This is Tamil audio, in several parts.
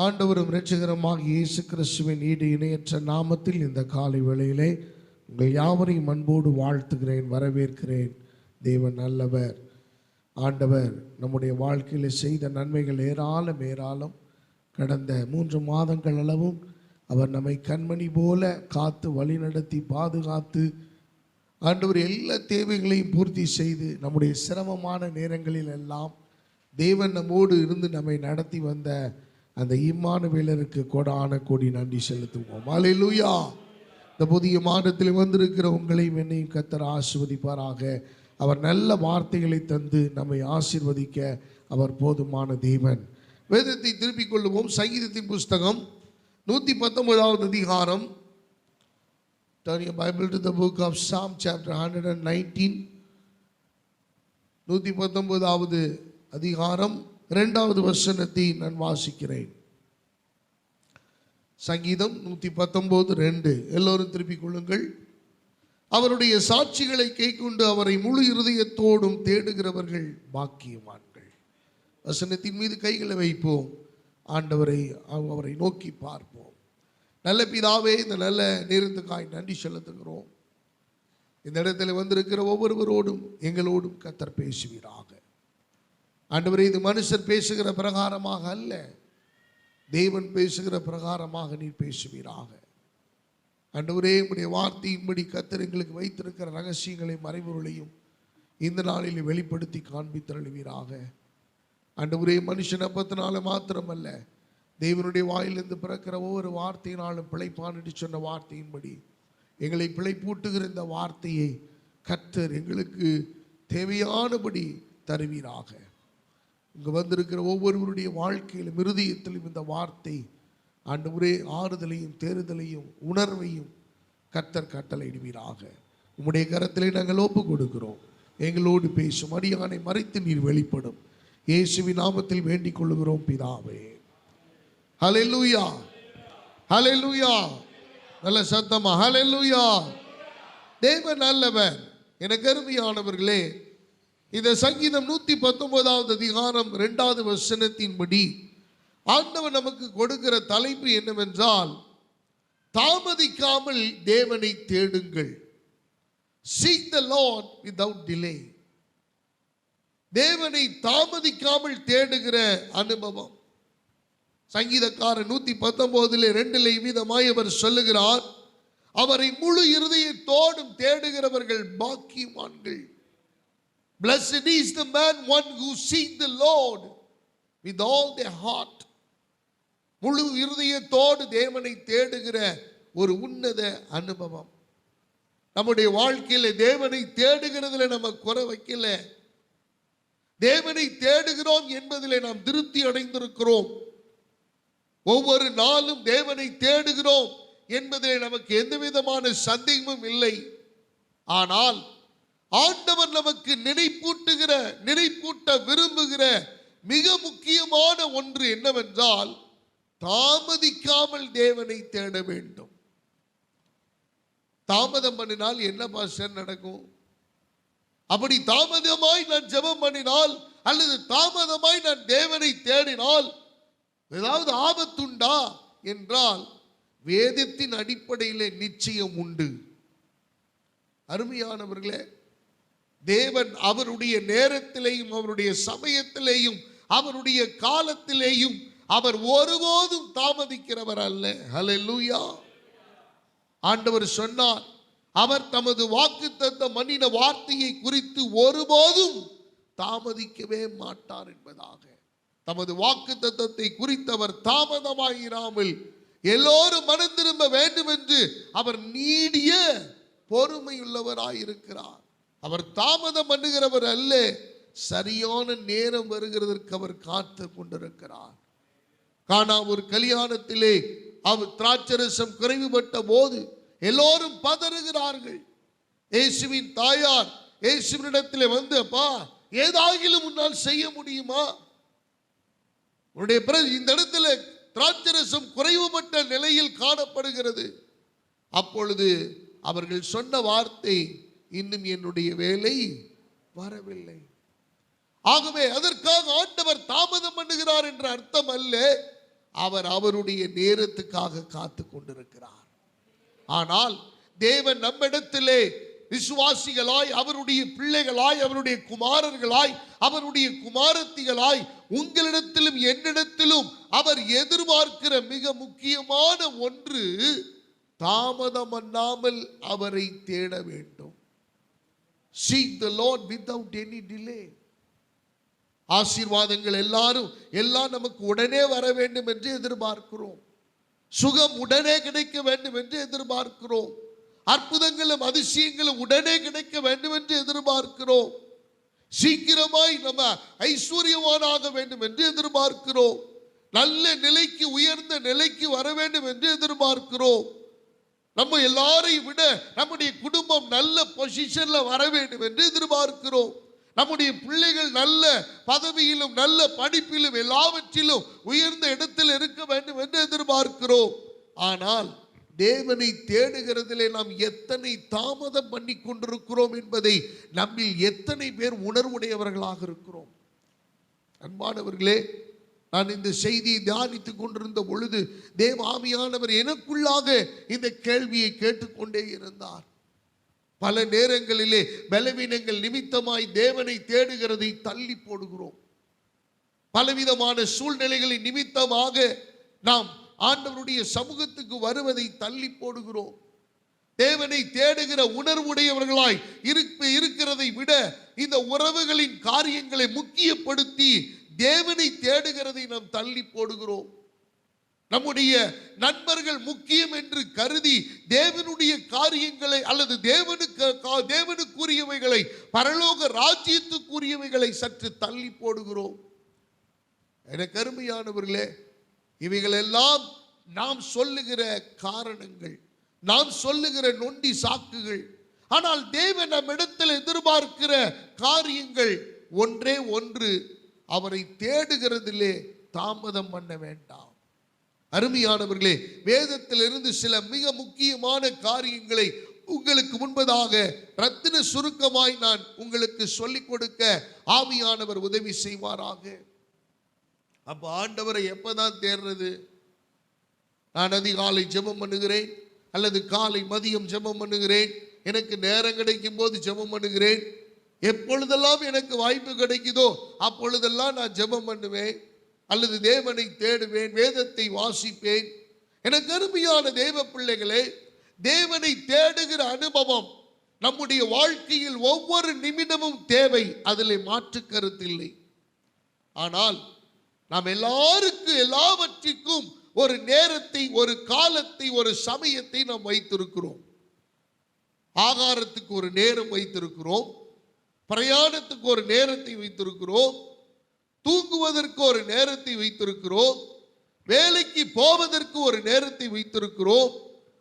ஆண்டவரும் இரட்சகருமாக இயேசு கிறிஸ்துவின் ஈடு இணையற்ற நாமத்தில் இந்த காலை வேளையிலே உங்கள் யாவரையும் அன்போடு வாழ்த்துகிறேன், வரவேற்கிறேன். தேவன் நல்லவர். ஆண்டவர் நம்முடைய வாழ்க்கையில் செய்த நன்மைகள் ஏராளம் ஏராளம். கடந்த 3 மாதங்கள் அளவும் அவர் நம்மை கண்மணி போல காத்து வழிநடத்தி பாதுகாத்து ஆண்டவர் எல்லா தேவைகளையும் பூர்த்தி செய்து நம்முடைய சிரமமான நேரங்களில் எல்லாம் தேவன் நம்மோடு இருந்து நம்மை நடத்தி வந்த அந்த இம்மானுவேலருக்கு கோடான கோடி நன்றி செலுத்துவோம். அல்லேலூயா. இந்த புதிய மாதத்தில் வந்திருக்கிற உங்களையும் என்னையும் கர்த்தர் ஆசீர்வதிப்பாராக. அவர் நல்ல வார்த்தைகளை தந்து நம்மை ஆசீர்வதிக்க அவர் போதுமான தேவன். வேதத்தை திருப்பிக் கொள்ளுவோம். சங்கீதத்தின் புஸ்தகம் 119வது அதிகாரம். Turn your Bible to the book of Psalm chapter 119. 119வது அதிகாரம் 2வது வசனத்தை நான் வாசிக்கிறேன். சங்கீதம் 119:2. எல்லோரும் திருப்பிக் கொள்ளுங்கள். அவருடைய சாட்சிகளை கைக்கொண்டு அவரை முழு இருதயத்தோடும் தேடுகிறவர்கள் பாக்கியவான்கள். வசனத்தின் மீது கைகளை வைப்போம். அவரை நோக்கி பார்ப்போம். நல்ல பிதாவே, இந்த நல்ல நேரத்துக்காய் நன்றி செலுத்துகிறோம். இந்த இடத்துல வந்திருக்கிற ஒவ்வொருவரோடும் எங்களோடும் கர்த்தர் பேசுவீராக. ஆண்டவரே, இது மனுஷர் பேசுகிற பிரகாரமாக அல்ல, தேவன் பேசுகிற பிரகாரமாக நீர் பேசுவீராக. ஆண்டவரே, உம்முடைய வார்த்தையின்படி கர்த்தர் எங்களுக்கு வைத்திருக்கிற ரகசியங்களையும் மறைபொருளையும் இந்த நாளில் வெளிப்படுத்தி காண்பித்தருளுவீராக. ஆண்டவரே, மனுஷன் அப்பத்தினால மாத்திரமல்ல, தேவனுடைய வாயிலிருந்து பிறக்கிற ஒவ்வொரு வார்த்தையினாலும் பிழைப்பான் என்று சொன்ன வார்த்தையின்படி எங்களை பிழைப்பூட்டுகிற இந்த வார்த்தையை கர்த்தர் எங்களுக்கு தேவையானபடி தருவீராக. இங்கு வந்திருக்கிற ஒவ்வொருவருடைய வாழ்க்கையிலும் இருதயத்திலும் இந்த வார்த்தை ஆண்டவரே ஆறுதலையும் தேறுதலையும் உணர்வையும் கர்த்தர் கட்டளையிடுவீராக. உம்முடைய கரத்திலே நாங்கள் ஒப்பு கொடுக்கிறோம். எங்களோடு பேசும் அடியானை மறைத்து நீர் வெளிப்படும். இயேசுவின் நாமத்தில் வேண்டிக் கொள்ளுகிறோம் பிதாவே. ஹல்லேலூயா, ஹல்லேலூயா. நல்ல சத்தமா ஹல்லேலூயா. தேவன் நல்லவர். எனக்கு அருமையானவர்களே, இந்த சங்கீதம் 119வது அதிகாரம் 2வது வசனத்தின்படி ஆண்டவர் நமக்கு கொடுக்கிற தலைப்பு என்னவென்றால், தாமதிக்காமல் தேவனை தேடுங்கள். Seek the Lord without delay. தேவனை தாமதிக்காமல் தேடுகிற அனுபவம். சங்கீதக்காரர் 119:2 விதமாய் அவர் சொல்லுகிறார், அவரை முழு இருதயத்தோடும் தேடுகிறவர்கள் பாக்கியவான்கள். Blessed is the man one who seek the Lord with all their heart. முழு இருதயத்தோடு தேவனை தேடுகிற ஒரு உன்னத அனுபவம். நம்முடைய வாழ்க்கையில தேவனை தேடுகிறதுல நம்ம குறை வைக்கல. தேவனை தேடுகிறோம் என்பதிலே நாம் திருப்தி அடைந்திருக்கிறோம். ஒவ்வொரு நாளும் தேவனை தேடுகிறோம் என்பதிலே நமக்கு எந்த விதமான சந்தேகமும் இல்லை. ஆனால் ஆண்டவர் நமக்கு நினைப்பூட்ட விரும்புகிற மிக முக்கியமான ஒன்று என்னவென்றால், தாமதிக்காமல் தேவனை தேட வேண்டும். தாமதம் பண்ணினால் என்ன பாஸ்டர் நடக்கும்? அப்படி தாமதமாய் நான் ஜெபம் பண்ணினால் அல்லது தாமதமாய் நான் தேவனை தேடினால் ஏதாவது ஆபத்துண்டா என்றால் வேதத்தின் அடிப்படையிலே நிச்சயம் உண்டு. அருமையானவர்களே, தேவன் அவருடைய நேரத்திலேயும் அவருடைய சமயத்திலேயும் அவருடைய காலத்திலேயும் அவர் ஒருபோதும் தாமதிக்கிறவர் அல்ல. ஹல்லேலூயா. ஆண்டவர் சொன்னார், அவர் தமது வாக்குத்தத்த மன்னின வார்த்தையை குறித்து ஒருபோதும் தாமதிக்கவே மாட்டார் என்பதாக. தமது வாக்குத்தத்தத்தை குறித்தவர் தாமதமாயிராமல் எல்லோரும் மனம் திரும்ப வேண்டும் என்று அவர் நீடிய பொறுமையுள்ளவராயிருக்கிறார். அவர் தாமதம் பண்ணுகிறவர் அல்ல, சரியான நேரம் வருகிறதற்கு அவர் காத்து கொண்டிருக்கிறார். கானா ஒரு கல்யாணத்திலே அவர் திராட்சரசம் குறைவுபட்ட போது எல்லோரும் பதறுகிறார்கள். இயேசுவின் தாயார் இயேசுவினிடத்திலே வந்து, அப்பா, ஏதாகிலும் உன்னால் செய்ய முடியுமா? இந்த இடத்துல திராட்சரசம் குறைவுபட்ட நிலையில் காணப்படுகிறது. அப்பொழுது அவர்கள் சொன்ன வார்த்தை, இன்னும் என்னுடைய வேலை வரவில்லை. ஆகவே அதற்காக ஆண்டவர் தாமதம் பண்ணுகிறார் என்ற அர்த்தம் அல்ல. அவர் அவருடைய நேரத்துக்காக காத்து கொண்டிருக்கிறார். ஆனால் தேவன் நம்மிடத்திலே விசுவாசிகளாய், அவருடைய பிள்ளைகளாய், அவருடைய குமாரர்களாய், அவருடைய குமாரத்திகளாய் உங்களிடத்திலும் என்னிடத்திலும் அவர் எதிர்பார்க்கிற மிக முக்கியமான ஒன்று, தாமதம் பண்ணாமல் அவரை தேட வேண்டும். Seek the Lord without any delay. ஆசீர்வாதங்கள் எல்லாம் நமக்கு உடனே வர வேண்டும் என்று எதிர்பார்க்கிறோம். சுகம் உடனே கிடைக்க வேண்டும் என்று எதிர்பார்க்கிறோம். அற்புதங்களும் அதிசயங்களும் உடனே கிடைக்க வேண்டும் என்று எதிர்பார்க்கிறோம். சீக்கிரமாய் நம்ம ஐஸ்வர்யவானாக வேண்டும் என்று எதிர்பார்க்கிறோம். நல்ல நிலைக்கு, உயர்ந்த நிலைக்கு வர வேண்டும் என்று எதிர்பார்க்கிறோம். நம்ம எல்லாரையும் விட நம்முடைய குடும்பம் நல்ல பொசிஷன்ல வர வேண்டும் என்று எதிர்பார்க்கிறோம். நம்முடைய பிள்ளைகள் நல்ல பதவியிலும் நல்ல படிப்பிலும் எல்லாவற்றிலும் உயர்ந்த இடத்தில் இருக்க வேண்டும் என்று எதிர்பார்க்கிறோம். ஆனால் தேவனை தேடுகிறதிலே நாம் எத்தனை தாமதம் பண்ணி கொண்டிருக்கிறோம் என்பதை நம்மில் எத்தனை பேர் உணர்வுடையவர்களாக இருக்கிறோம்? அன்பானவர்களே, நான் இந்த செய்தியை தியானித்துக் கொண்டிருந்த பொழுது தேவ ஆவியானவர் எனக்குள்ளாக இந்த கேள்வியை கேட்டுக்கொண்டே இருந்தார். பல நேரங்களிலே பலவீனங்கள் நிமித்தமாய் தேவனை தேடுகிறதை தள்ளி போடுகிறோம். பலவிதமான சூழ்நிலைகளின் நிமித்தமாக நாம் ஆண்டவருடைய சமூகத்துக்கு வருவதை தள்ளி போடுகிறோம். தேவனை தேடுகிற உணர்வுடையவர்களாய் இருக்கிறதை விட இந்த உறவுகளின் காரியங்களை முக்கியப்படுத்தி தேவனை தேடுகிறதை நாம் தள்ளி போடுகிறோம். நம்முடைய நண்பர்கள் முக்கியம் என்று கருதி தேவனுடைய காரியங்களை அல்லது தேவனுக்குரியவைகளை, பரலோக ராஜ்யத்துக்குரியவைகளை சற்று தள்ளி போடுகிறோம். எனக்கு அருமையானவர்களே, இவைகள் எல்லாம் நாம் சொல்லுகிற காரணங்கள், நாம் சொல்லுகிற நொண்டி சாக்குகள். ஆனால் தேவன் நம்மிடத்தில் எதிர்பார்க்கிற காரியங்கள் ஒன்றே ஒன்று, அவரை தேடுகிறதிலே தாமதம் பண்ண வேண்டாம். அருமையானவர்களே, வேதத்திலிருந்து சில மிக முக்கியமான காரியங்களை உங்களுக்கு முன்பதாக ரத்தின சுருக்கமாய் நான் உங்களுக்கு சொல்லிக் கொடுக்க ஆவியானவர் உதவி செய்வாராக. அப்ப ஆண்டவரை எப்பதான் தேடுறது? நான் அதிகாலை ஜெபம் பண்ணுகிறேன், அல்லது காலை மதியம் ஜெபம் பண்ணுகிறேன், எனக்கு நேரம் கிடைக்கும் போது ஜெபம் பண்ணுகிறேன். எப்பொழுதெல்லாம் எனக்கு வாய்ப்பு கிடைக்குதோ அப்பொழுதெல்லாம் நான் ஜெபம் பண்ணுவேன், அல்லது தேவனை தேடுவேன், வேதத்தை வாசிப்பேன். எனக்கு அருமையான தேவ பிள்ளைகளே, தேவனை தேடுகிற அனுபவம் நம்முடைய வாழ்க்கையில் ஒவ்வொரு நிமிடமும் தேவை, அதில் மாற்று கருத்தில்லை. ஆனால் நாம் எல்லாவற்றிற்கும் ஒரு நேரத்தை, ஒரு காலத்தை, ஒரு சமயத்தை நாம் வைத்திருக்கிறோம். ஆகாரத்துக்கு ஒரு நேரம் வைத்திருக்கிறோம், பிரயாணத்துக்கு ஒரு நேரத்தை வைத்திருக்கிறோம், தூங்குவதற்கு ஒரு நேரத்தை வைத்திருக்கிறோம், வேலைக்கு போவதற்கு ஒரு நேரத்தை வைத்திருக்கிறோம்.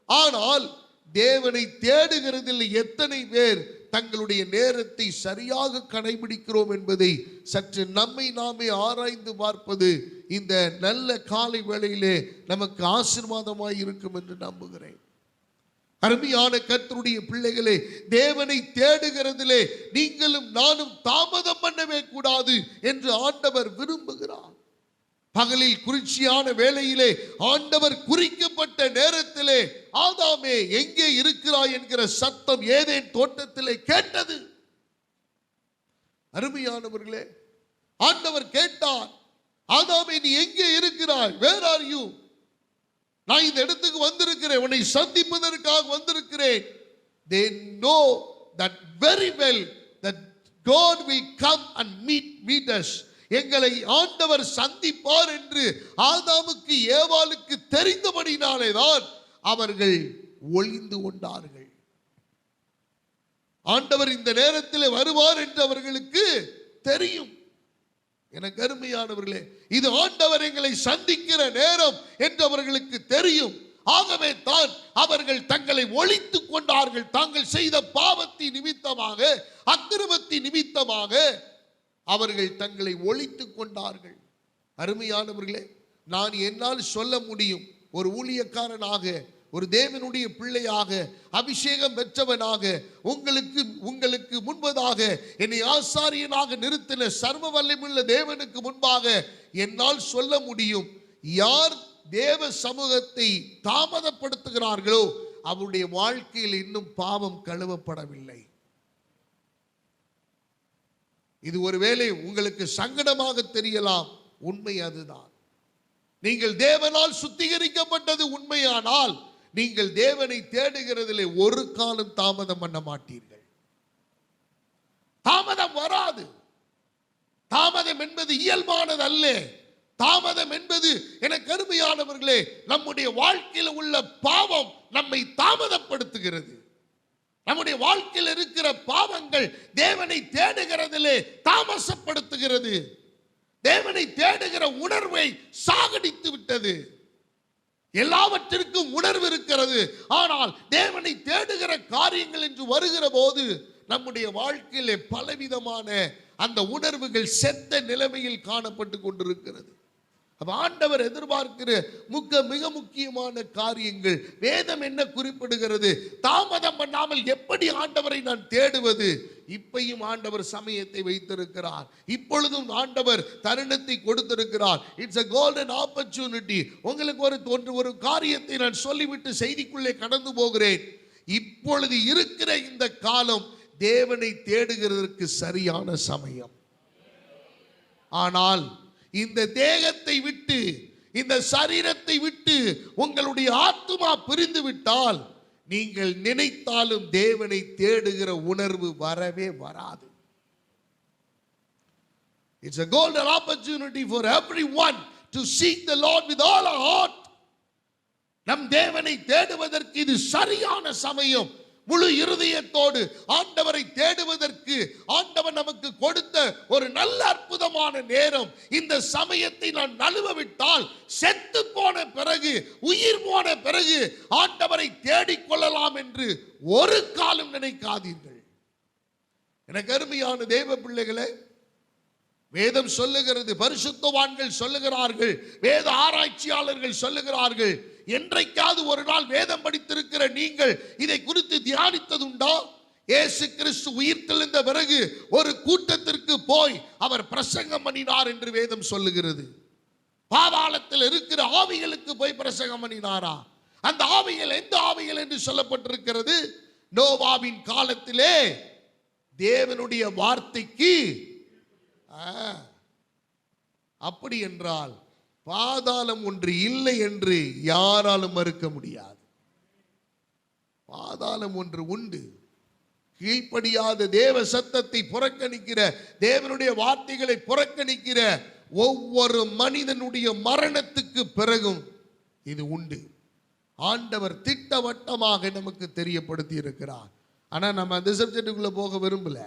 ஆனால் தேவனை தேடுகிறதில் எத்தனை பேர் தங்களுடைய நேரத்தை சரியாக கடைபிடிக்கிறோம் என்பதை சற்று நம்மை நாமே ஆராய்ந்து பார்ப்பது இந்த நல்ல காலை வேளையிலே நமக்கு ஆசீர்வாதமாய் இருக்கும் என்று நம்புகிறேன். அருமையான கர்த்தருடைய பிள்ளைகளே, தேவனை தேடுகிறதிலே நீங்களும் நானும் தாமதம் பண்ணவே கூடாது என்று ஆண்டவர் விரும்புகிறார். பகலில் குறிச்சியான வேளையிலே ஆண்டவர் குறிக்கப்பட்ட நேரத்திலே ஆதாமே எங்கே இருக்கிறாய் என்கிற சத்தம் ஏதேன் தோட்டத்திலே கேட்டது. அருமையானவர்களே, ஆண்டவர் கேட்டார், ஆதாமே நீ எங்கே இருக்கிறாய்? Where are you? நான் இந்த இடத்துக்கு வந்திருக்கிறேன், உன்னை சந்திப்பதற்காக வந்திருக்கிறேன். They know that very well that God will come and meet us. எங்களை ஆண்டவர் சந்திப்பார் என்று ஆதாமுக்கு ஏவாளுக்கு தெரிந்தபடினாலே தான் அவர்கள் ஒளிந்து கொண்டார்கள். ஆண்டவர் இந்த நேரத்தில் வருவார் என்று அவர்களுக்கு தெரியும். எனக்கு அருமையானவர்களே, இது ஆண்டவர் எங்களை சந்திக்கிற நேரம் என்று அவர்களுக்கு தெரியும். ஆகவே தான் அவர்கள் தங்களை ஒளித்துக் கொண்டார்கள். தாங்கள் செய்த பாவத்தின் நிமித்தமாக, அக்கிரமத்தின் நிமித்தமாக அவர்கள் தங்களை ஒளித்துக் கொண்டார்கள். அருமையானவர்களே, நான் என்னால் சொல்ல முடியும், ஒரு ஊழியக்காரனாக, ஒரு தேவனுடைய பிள்ளையாக, அபிஷேகம் பெற்றவனாக, உங்களுக்கு முன்பதாக என்னை ஆசாரியனாக நிறுத்தின சர்வ வல்லமையுள்ள தேவனுக்கு முன்பாக என்னால் சொல்ல முடியும், யார் தேவ சமூகத்தை தாமதப்படுத்துகிறார்களோ அவருடைய வாழ்க்கையில் இன்னும் பாவம் கழுவப்படவில்லை. இது ஒருவேளை உங்களுக்கு சங்கடமாக தெரியலாம், உண்மை அதுதான். நீங்கள் தேவனால் சுத்திகரிக்கப்பட்டது உண்மையானால் நீங்கள் தேவனை தேடுகிறதிலே ஒரு காலம் தாமதம் பண்ண மாட்டீர்கள். தாமதம் வராது. தாமதம் என்பது இயல்பானது அல்ல. தாமதம் என்பது எனக்கு அருமையானவர்களே, நம்முடைய வாழ்க்கையில் உள்ள பாவம் நம்மை தாமதப்படுத்துகிறது. நம்முடைய வாழ்க்கையில் இருக்கிற பாவங்கள் தேவனை தேடுகிறதிலே தாமசப்படுத்துகிறது. தேவனை தேடுகிற உணர்வை சாகடித்து விட்டது. எல்லாவற்றிற்கும் உணர்வு இருக்கிறது, ஆனால் தேவனை தேடுகிற காரியங்கள் என்று வருகிற போது நம்முடைய வாழ்க்கையிலே பலவிதமான அந்த உணர்வுகள் செத்த நிலைமையில் காணப்பட்டு கொண்டிருக்கிறது. ஆண்டவர் எதிர்பார்க்கிற மிக முக்கியமான காரியங்கள் வேதம் என்ன குறிப்பிடுகிறது? தாமதம் பண்ணாமல் எப்படி ஆண்டவரை நான் தேடுவது? இப்பையும் ஆண்டவர் சமயத்தை வைத்திருக்கிறார். இப்பொழுதும் ஆண்டவர் தருணத்தை கொடுத்திருக்கிறார். It's a golden opportunity. உங்களுக்கு ஒரு காரியத்தை நான் சொல்லிவிட்டு செய்திக்குள்ளே கடந்து போகிறேன். இப்பொழுது இருக்கிற இந்த காலம் தேவனை தேடுகிறதற்கு சரியான சமயம். ஆனால் இந்த தேகத்தை விட்டு, இந்த சரீரத்தை விட்டு உங்களுடைய ஆத்துமா பிரிந்து விட்டால் நீங்கள் நினைத்தாலும் தேவனை தேடுகிற உணர்வு வரவே வராது. It's a golden opportunity for everyone to seek the Lord with all our heart. நம் தேவனை தேடுவதற்கு இது சரியான சமயம். முழு இருதயத்தோடு ஆண்டவரை தேடுவதற்கு ஆண்டவர் நமக்கு கொடுத்த ஒரு நல்ல அற்புதமான நேரம். இந்த சமயத்தை நான் நழுவவிட்டால் செத்து போன பிறகு, உயிர் போன பிறகு ஆண்டவரை தேடிக்கொள்ளலாம் என்று ஒரு காலம் நினைக்காதீர்கள். எனக்கு அருமையான தேவ பிள்ளைகளே, வேதம் சொல்லுகிறது, பரிசுத்தவான்கள் சொல்லுகிறார்கள், வேத ஆராய்ச்சியாளர்கள் சொல்லுகிறார்கள். என்றைக்காவது ஒரு நாள் வேதம் படித்திருக்கிற நீங்கள் இதை குறித்து தியானித்ததுண்டா? இயேசு கிறிஸ்து உயிர்த்தெழுந்த பிறகு ஒரு கூட்டத்திற்கு போய் அவர் பிரசங்கம் பண்ணினார் என்று வேதம் சொல்லுகிறது. பாதாளத்தில் இருக்கிற ஆவிகளுக்கு போய் பிரசங்கம் பண்ணினாரா? அந்த ஆவிகள் எந்த ஆவிகள் என்று சொல்லப்பட்டிருக்கிறது? நோவாவின் காலத்திலே தேவனுடைய வார்த்தைக்கு அப்படி என்றால் பாதாளம் ஒன்று இல்லை என்று யாராலும் மறுக்க முடியாது. பாதாளம் ஒன்று உண்டு. கீழ்ப்படியாத தேவ சத்தத்தை புறக்கணிக்கிற, தேவனுடைய வார்த்தைகளை புறக்கணிக்கிற ஒவ்வொரு மனிதனுடைய மரணத்துக்கு பிறகும் இது உண்டு. ஆண்டவர் திட்டவட்டமாக நமக்கு தெரியப்படுத்தி இருக்கிறார். ஆனா நம்ம அந்த சப்ஜெக்டுக்குள்ள போக விரும்பல,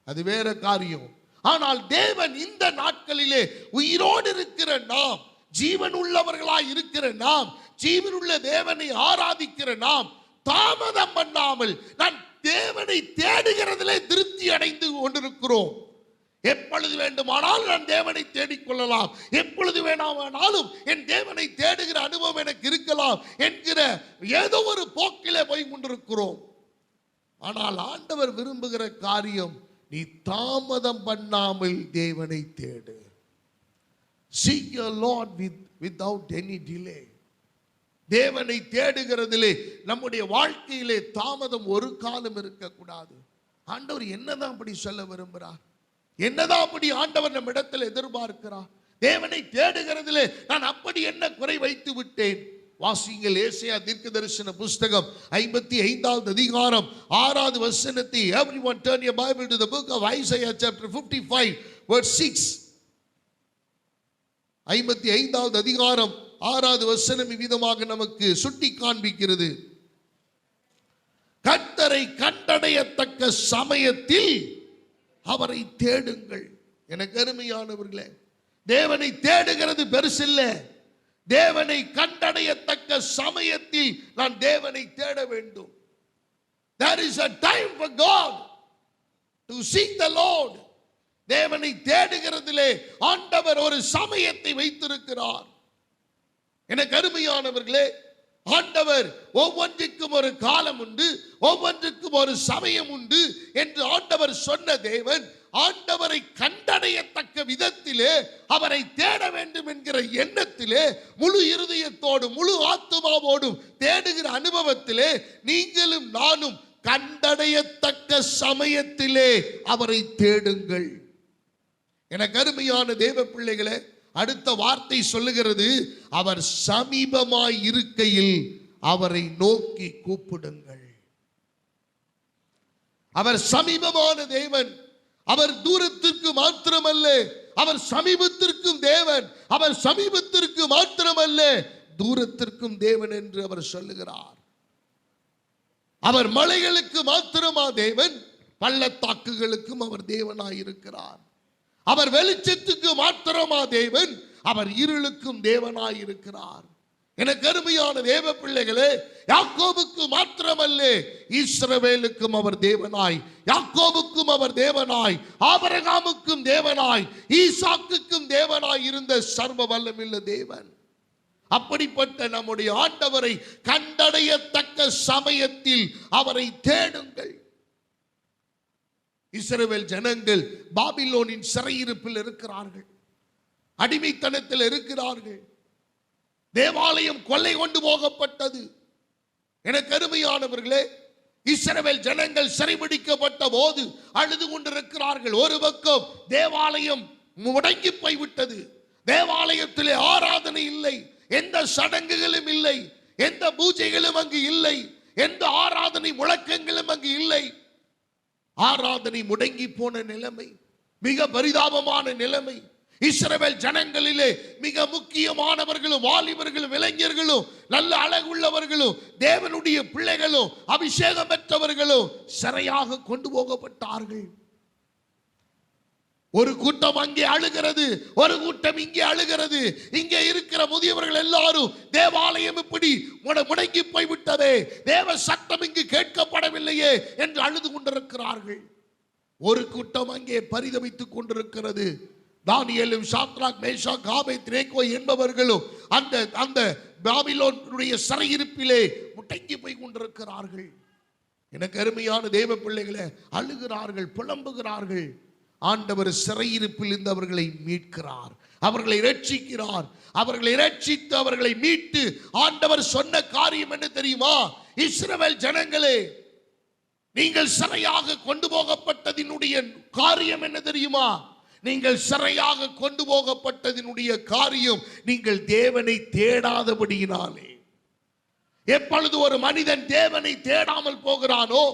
அது வேற காரியம். ஆனால் தேவன் இந்த நாட்களிலே உயிரோடு இருக்கிற நாம், ஜீவன் உள்ளவர்களாய் இருக்கிற நாம், ஜீவனுள்ள தேவனை ஆராதிக்கிற நாம் தாமதம் பண்ணாமல் நான் தேவனை தேடுகிறதிலே திருப்தி அடைந்து கொண்டிருக்கிறோம். எப்பொழுது வேண்டுமானாலும் நான் தேவனை தேடிக்கொள்ளலாம், எப்பொழுது வேணாலும் என் தேவனை தேடுகிற அனுபவம் எனக்கு இருக்கலாம் என்கிற ஏதோ ஒரு போக்கிலே போய் கொண்டிருக்கிறோம். ஆனால் ஆண்டவர் விரும்புகிற காரியம், நீ தாமதம் பண்ணாமல் தேவனை தேடு. Seek your Lord without any delay. தேவனை தேடுகிறதிலே நம்முடைய வாழ்க்கையிலே தாமதம் ஒரு காலம் இருக்கக்கூடாது. ஆண்டவர் என்னதான் அப்படி சொல்ல விரும்புகிறார்? என்னதான் அப்படி ஆண்டவர் நம்ம இடத்தில் எதிர்பார்க்கிறார்? தேவனை தேடுகிறதிலே நான் அப்படி என்ன குறை வைத்து விட்டேன்? வாசிங்கள் ஏசாயா தீர்க்கதரிசன புஸ்தகம் 55வது அதிகாரம் 6வது வசனத்தை. Everyone turn your Bible to the book of Isaiah chapter 55 verse 6. 55வது அதிகாரம் 6வது வசனம் இவ்விதமாக நமக்கு சுட்டி காண்பிக்கிறது. கர்த்தரை கண்டடையத்தக்க சமயத்தில் அவரை தேடுங்கள். எனக்கு அருமையானவர்களே, தேவனை தேடுகிறது பெருசில்ல, தேவனை கண்டடையத்தக்க சமயத்தில் நான் தேவனை தேட வேண்டும். There is a time for God to seek the Lord. தேவனை தேடுகிறதிலே ஆண்டவர் ஒரு சமயத்தை வைத்திருக்கிறார். எனக்கு அருமையானவர்களே, ஆண்டவர் ஒவ்வொன்றுக்கும் ஒரு காலம் உண்டு, ஒவ்வொன்றுக்கும் ஒரு சமயம் உண்டு என்று ஆண்டவர் சொன்ன தேவன் ஆண்டவரை கண்டடையத்தக்க விதத்திலே அவரை தேட வேண்டும் என்கிற எண்ணத்திலே முழு இருதயத்தோடு முழு ஆத்துமாவோடும் தேடுகிற அனுபவத்திலே நீங்களும் நானும் கண்டடையத்தக்க சமயத்திலே அவரை தேடுங்கள். எனக்கு அருமையான தேவ பிள்ளைகளே, அடுத்த வார்த்தை சொல்லுகிறது, அவர் சமீபமாய் இருக்கையில் அவரை நோக்கி கூப்பிடுங்கள். அவர் சமீபமான தேவன். அவர் தூரத்திற்கு மாத்திரமல்ல, அவர் சமீபத்திற்கும் தேவன். அவர் சமீபத்திற்கு மாத்திரமல்ல, தூரத்திற்கும் தேவன் என்று அவர் சொல்லுகிறார். அவர் மலைகளுக்கு மாத்திரமா தேவன், பள்ளத்தாக்குகளுக்கும் அவர் தேவனாய் இருக்கிறார். அவர் வெளிச்சத்துக்கு மாத்திரமா தேவன், அவர் இருளுக்கும் தேவனாய் இருக்கிறார். எனக்கு அருமையான தேவ பிள்ளைகளே, யாக்கோபுக்கு மாத்திரமல்ல, இஸ்ரவேலுக்கும் அவர் தேவனாய், யாக்கோபுக்கும் அவர் தேவனாய், ஆபிரகாமுக்கும் தேவனாய், ஈசாக்குக்கும் தேவனாய் இருந்த சர்வ வல்லமையுள்ள தேவன். அப்படிப்பட்ட நம்முடைய ஆண்டவரை கண்டடையத்தக்க சமயத்தில் அவரை தேடுங்கள். இஸ்ரவேல் ஜனங்கள் பாபிலோனின் சிறையிருப்பில் இருக்கிறார்கள், அடிமைத்தனத்தில் இருக்கிறார்கள். தேவாலயம் கொள்ளை கொண்டு போகப்பட்டது. எனக்கு அருமையானவர்களே, இஸ்ரவேல் ஜனங்கள் சிறைபிடிக்கப்பட்ட போது அழுது கொண்டிருக்கிறார்கள். ஒரு பக்கம் தேவாலயம் முடங்கி போய்விட்டது. தேவாலயத்திலே ஆராதனை இல்லை, எந்த சடங்குகளும் இல்லை, எந்த பூஜைகளும் அங்கு இல்லை, எந்த ஆராதனை முழக்கங்களும் அங்கு இல்லை. ஆராதனை முடங்கி போன நிலைமை, மிக பரிதாபமான நிலைமை. இஸ்ரவேல் ஜனங்களிலே மிக முக்கியமானவர்களும், வாலிபர்களும், இளைஞர்களும், நல்ல அழகுள்ளவர்களும், தேவனுடைய பிள்ளைகளும், அபிஷேகம் பெற்றவர்களும் சிறையாக கொண்டு போகப்பட்டார்கள். ஒரு கூட்டம் அங்கே அழுகிறது, ஒரு கூட்டம் இங்கே அழுகிறது. இங்கே இருக்கிற முதியவர்கள் எல்லாரும் தேவாலயம் இப்படி முடங்கி போய்விட்டதே, தேவ சட்டம் இங்கு கேட்கப்படவில்லையே என்று அழுது கொண்டிருக்கிறார்கள். ஒரு கூட்டம் அங்கே பரிதவித்துக் கொண்டிருக்கிறது. தானியேலும், சாத்ராக், மேஷாக், ஆபேத்நேகோ என்பவர்களும் அந்த பாபிலோனுடைய சிறையிருப்பிலே முடங்கி போய் கொண்டிருக்கிறார்கள். எனக்கு அருமையான தேவ பிள்ளைகளே, அழுகிறார்கள், புலம்புகிறார்கள். ஆண்டவர் சிறையிருப்பில் இருந்து அவர்களை மீட்கிறார், அவர்களை ரட்சிக்கிறார். அவர்களை ரட்சித்து அவர்களை மீட்டு ஆண்டவர் சொன்ன காரியம் என்ன தெரியுமா? இஸ்ரவேல் ஜனங்களே, நீங்கள் சிறையாக கொண்டு போகப்பட்டதினுடைய காரியம் என்ன தெரியுமா? நீங்கள் சிறையாக கொண்டு போகப்பட்டதினுடைய காரியம் நீங்கள் தேவனை தேடாதபடியினாலே. எப்பொழுது ஒரு மனிதன் தேவனை தேடாமல் போகிறானோ,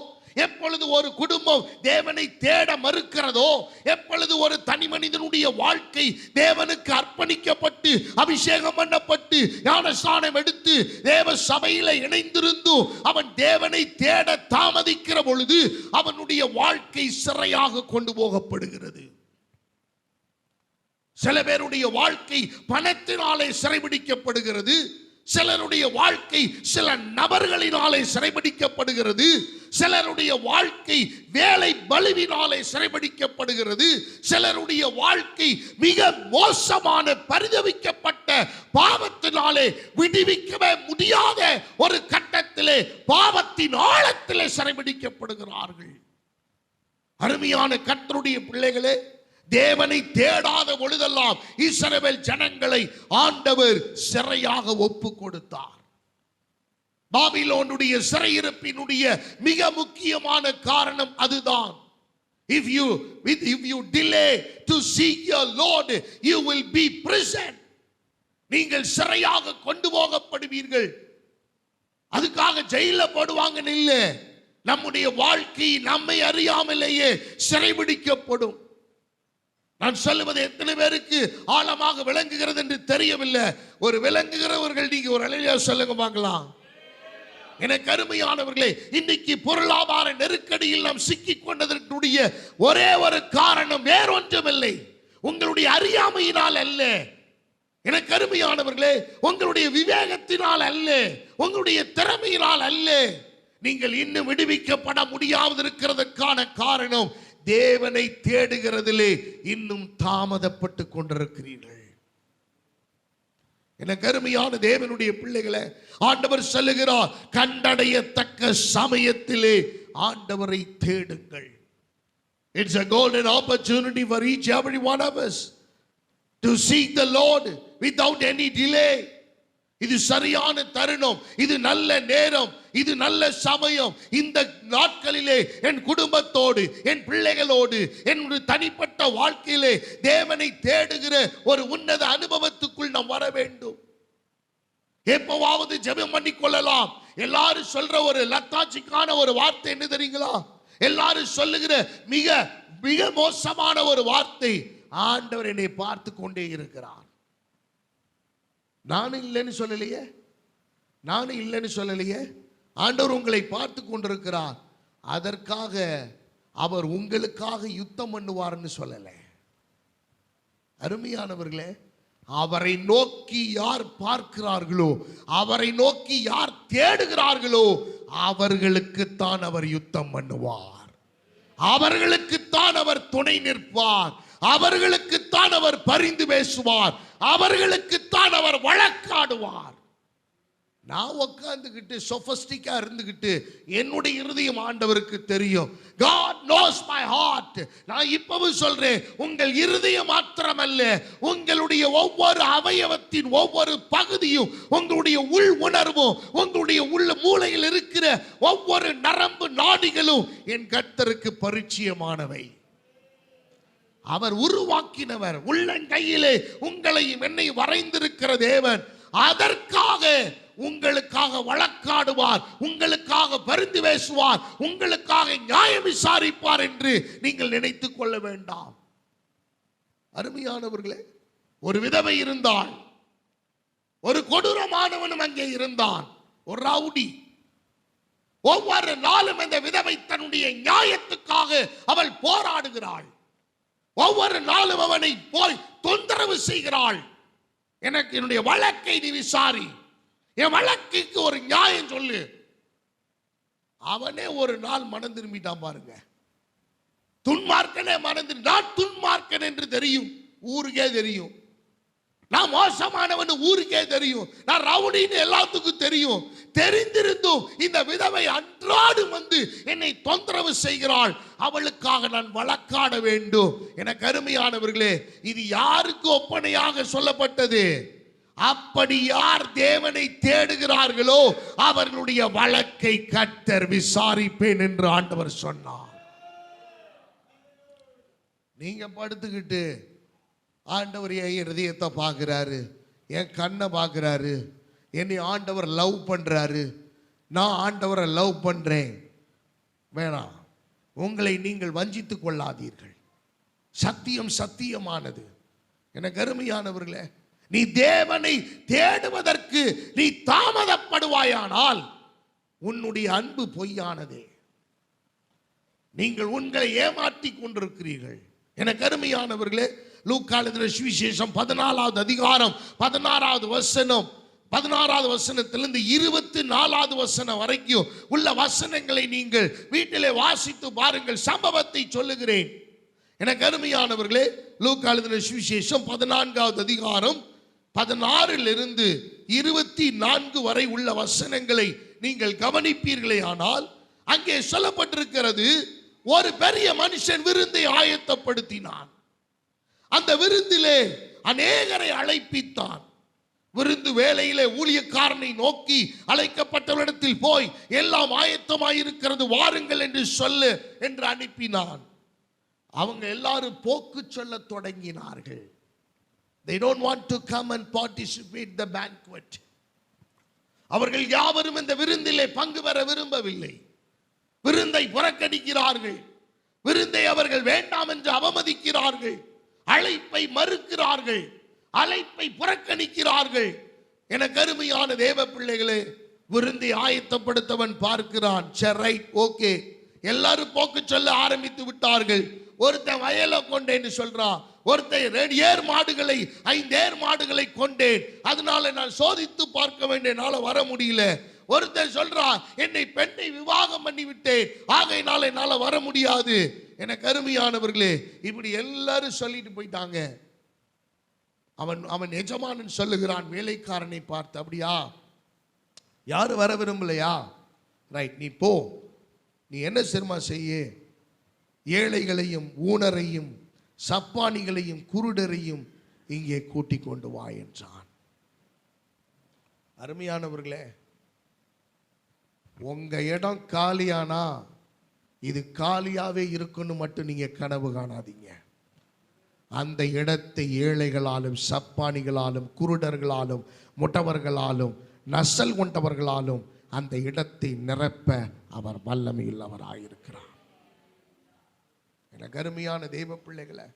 எப்பொழுது ஒரு குடும்பம் தேவனை தேட மறுக்கிறதோ, எப்பொழுது ஒரு தனி மனிதனுடைய வாழ்க்கை தேவனுக்கு அர்ப்பணிக்கப்பட்டு அபிஷேகம் பண்ணப்பட்டு ஞானஸ்நானம் எடுத்து தேவ சபையில இணைந்திருந்தும் அவன் தேவனை தேட தாமதிக்கிற பொழுது அவனுடைய வாழ்க்கை சிறையாக கொண்டு போகப்படுகிறது. சில பேருடைய வாழ்க்கை பணத்தினாலே சிறைபிடிக்கப்படுகிறது. சிலருடைய வாழ்க்கை சில நபர்களினாலே சிறைபிடிக்கப்படுகிறது. சிலருடைய வாழ்க்கை வேலை பலுவினாலே சிறைபிடிக்கப்படுகிறது. சிலருடைய வாழ்க்கை மிக மோசமான பரிதவிக்கப்பட்ட பாவத்தினாலே விடுவிக்கவே முடியாத ஒரு கட்டத்திலே பாவத்தின் ஆழத்திலே சிறைபிடிக்கப்படுகிறார்கள். அருமையான கர்த்தருடைய பிள்ளைகளே, தேவனை தேடாத பொழுதெல்லாம் இஸ்ரவேல் ஜனங்களை ஆண்டவர் சிறையாக ஒப்பு கொடுத்தார். பாபிலோனுடைய சிறையிருப்பினுடைய மிக முக்கியமான காரணம் அதுதான். If you delay to seek your Lord, you will be prison. நீங்கள் சிறையாக கொண்டு போகப்படுவீர்கள். அதுக்காக ஜெயில போடுவாங்க இல்ல, நம்முடைய வாழ்க்கை நம்மை அறியாமலேயே சிறைபிடிக்கப்படும். நான் சொல்லுவது எத்தனை பேருக்கு ஆழமாக விளங்குகிறது என்று தெரியவில்லை. ஒரு விளங்குகிறவர்கள் நீங்க ஒரு அலையா சொல்லுங்க பார்க்கலாம். எனக்கு அருமையானவர்களே, இன்னைக்கு பொருளாதார நெருக்கடியில் நாம் சிக்கிக் கொண்டதற்குரிய ஒரே ஒரு காரணம் வேறொன்றுமில்லை, உங்களுடைய அறியாமையினால் அல்ல. எனக்கு அருமையானவர்களே, உங்களுடைய விவேகத்தினால் அல்ல, உங்களுடைய திறமையினால் அல்ல. நீங்கள் இன்னும் விடுவிக்கப்பட முடியாமல் இருக்கிறதற்கான காரணம் தேவனை தேடுகிறதிலே இன்னும் தாமதப்பட்டு கொண்டிருக்கிறீர்கள். எனக்கு அருமையான தேவனுடைய பிள்ளைகளை, ஆண்டவர் சொல்லுகிறார், கண்டடையத்தக்க சமயத்திலே ஆண்டவரை தேடுங்கள். It's a golden opportunity for each every one of us to seek the Lord without any delay. இது சரியான தருணம், இது நல்ல நேரம், இது நல்ல சமயம். இந்த நாட்களிலே என் குடும்பத்தோடு, என் பிள்ளைகளோடு, என்னுடைய தனிப்பட்ட வாழ்க்கையிலே தேவனை தேடுகிற ஒரு உன்னத அனுபவத்துக்குள் நாம் வர வேண்டும். எப்பவாவது ஜெபம் பண்ணி கொள்ளலாம். எல்லாரும் சொல்ற ஒரு லத்தாட்சிக்கான ஒரு வார்த்தை என்ன தெரியுங்களா? எல்லாரும் சொல்லுகிற மிக மிக மோசமான ஒரு வார்த்தை, ஆண்டவர் என்னை பார்த்து கொண்டே இருக்கிறார். நானும் இல்லைன்னு சொல்லலையே, நானும் இல்லைன்னு சொல்லலையே. ஆண்டவர் உங்களை பார்த்து கொண்டிருக்கிறார். அதற்காக அவர் உங்களுக்காக யுத்தம் பண்ணுவார்னு சொல்லலை. அருமையானவர்களே, அவரை நோக்கி யார் பார்க்கிறார்களோ, அவரை நோக்கி யார் தேடுகிறார்களோ, அவர்களுக்குத்தான் அவர் யுத்தம் பண்ணுவார். அவர்களுக்குத்தான் அவர் துணை நிற்பார். அவர்களுக்குத்தான் அவர் பரிந்து பேசுவார். அவர்களுக்குத்தான் அவர் வழக்காடுவார். நான் உட்கார்ந்துகிட்டு சொபஸ்டிக்கா இருந்துகிட்டு என்னுடைய இருதயம் ஆண்டவருக்கு தெரியும். God knows my heart. நான் இப்பவும் சொல்றேன், உங்கள் இருதயம் மாத்திரமல்ல, உங்களுடைய ஒவ்வொரு அவயவத்தின் ஒவ்வொரு பகுதியும், உங்களுடைய உள் உணர்வும், உங்களுடைய உள்ள மூளையில் இருக்கிற ஒவ்வொரு நரம்பு நாடிகளும் என் கர்த்தருக்கு பரிச்சயமானவை. அவர் உருவாக்கினவர். உள்ளங்கையிலே உங்களையும் என்னை வரைந்திருக்கிற தேவன் அதற்காக உங்களுக்காக வழக்காடுவார், உங்களுக்காக பரிந்து பேசுவார், உங்களுக்காக நியாயம் விசாரிப்பார் என்று நீங்கள் நினைத்துக் கொள்ள வேண்டாம். அருமையானவர்களே, ஒரு விதவை இருந்தாள், ஒரு கொடூரமானவனும் அங்கே இருந்தான், ஒரு ரவுடி. ஒவ்வொரு நாளும் அந்த விதவை தன்னுடைய நியாயத்துக்காக அவள் போராடுகிறாள். ஒவ்வொரு நாளும் அவனை போய் தொந்தரவு செய்கிறாள். எனக்கு என்னுடைய வழக்கை நீ விசாரி, என் வழக்குக்கு ஒரு நியாயம் சொல்லு. அவனே ஒரு நாள் மனம் திரும்பிட்டான் பாருங்க. துன்மார்க்கனே மனம் திரும்பி, நான் துன்மார்க்கன் என்று தெரியும், ஊருக்கே தெரியும். நான் மோசமானவன் ஊருக்கே தெரியும். நான் ரவுடின்னு எல்லாத்துக்கும் தெரியும். தெரிந்திருந்தும் இந்த விதவை அன்றாடும் வந்து என்னை தொந்தரவு செய்கிறாள். அவளுக்காக நான் வழக்காட வேண்டும். எனக்கு அருமையானவர்களே, இது யாருக்கு ஒப்பனையாக சொல்லப்பட்டது? அப்படி யார் தேவனை தேடுகிறார்களோ அவர்களுடைய வழக்கை கர்த்தர் விசாரிப்பேன் என்று ஆண்டவர் சொன்னார். நீங்க படுத்துக்கிட்டு ஆண்டவர் என் இருதயத்தை பார்க்கிறாரு, என் கண்ணை பார்க்கிறாரு, என்னை ஆண்டவர் லவ் பண்றாரு, நான் ஆண்டவரை லவ் பண்றேன். வேணாம், உங்களை நீங்கள் வஞ்சித்துக் கொள்ளாதீர்கள். சத்தியம் சத்தியமானது. எனக்கு அருமையானவர்களே, நீ தேவனை தேடுவதற்கு நீ தாமதப்படுவாயானால் உன்னுடைய அன்பு பொய்யானதே. நீங்கள் உங்களை ஏமாற்றிக் கொண்டிருக்கிறீர்கள். எனக்கு அருமையானவர்களே, லூக்கா எழுதின சுவிசேஷம் 14வது அதிகாரம் 16வது வசனம், 16வது வசனத்திலிருந்து 24வது வசனம் வரைக்கும் உள்ள வசனங்களை நீங்கள் வீட்டிலே வாசித்து பாருங்கள். சம்பவத்தை சொல்லுகிறேன். எனக்கு அருமையானவர்களே, லூக்கா எழுதின சுவிசேஷம் 14வது அதிகாரம் 16லிருந்து 24 வரை உள்ள வசனங்களை நீங்கள் கவனிப்பீர்களே ஆனால் அங்கே சொல்லப்பட்டிருக்கிறது, ஒரு பெரிய மனுஷன் விருந்தை ஆயத்தப்படுத்தினான். அந்த விருந்திலே அநேகரை அழைப்பித்தான். விருந்து வேளையிலே ஊழியக்காரனை நோக்கி அழைக்கப்பட்டவரிடத்தில் போய் எல்லாம் ஆயத்தமாயிருக்கிறது, வாருங்கள் என்று சொல்லு என்று அனுப்பினான். அவங்க எல்லாரும் போக்கு சொல்ல தொடங்கினார்கள். They don't want to come and participate the banquet. அவர்கள் யாவரும் இந்த விருந்திலே பங்கு பெற விரும்பவில்லை. விருந்தை புறக்கணிக்கிறார்கள். விருந்தை அவர்கள் வேண்டாம் என்று அவமதிக்கிறார்கள். அழைப்பை மறுக்கிறார்கள். அழைப்பை புறக்கணிக்கிறார்கள். என கருமையான தேவ பிள்ளைகளே, விருந்தை ஆயத்தப்படுத்தவன் பார்க்கிறான். சரி, ஓகே, எல்லாரும் போக்கு சொல்ல ஆரம்பித்து விட்டார்கள். ஒருத்தன் வயலை கொண்டேன்னு சொல்றான், ஒருத்தன் 5 ஏர் மாடுகளை கொண்டேன், அதனால நான் சோதித்து பார்க்க வேண்டியனால வர முடியல. ஒருத்தன் சொல்றான், என்னை பெண்ணை விவாகம் பண்ணி விட்டேன், ஆகையினால என்னால வர முடியாது. எனக்கு அருமையானவர்களே, இப்படி எல்லாரும் சொல்லிட்டு போயிட்டாங்க. அவன் எஜமானன் சொல்லுகிறான் வேலைக்காரனை பார்த்து, அப்படியா, யாரும் வர விரும்பலையா? ரைட், நீ போ, நீ என்ன சிரமா செய்ய, ஏழைகளையும் ஊனரையும் சப்பானிகளையும் குருடரையும் இங்கே கூட்டிக் கொண்டு வா என்றான். அருமையானவர்களே, உங்க இடம் காலியானா இது காலியாவே இருக்குன்னு மட்டும் நீங்க கனவு காணாதீங்க. அந்த இடத்தை ஏழைகளாலும் சப்பானிகளாலும் குருடர்களாலும் முட்டவர்களாலும் நசல் கொண்டவர்களாலும் அந்த இடத்தை நிரப்ப அவர் வல்லமையுள்ளவராயிருக்கிறார். எனக்கு அருமையான தெய்வ பிள்ளைகளை,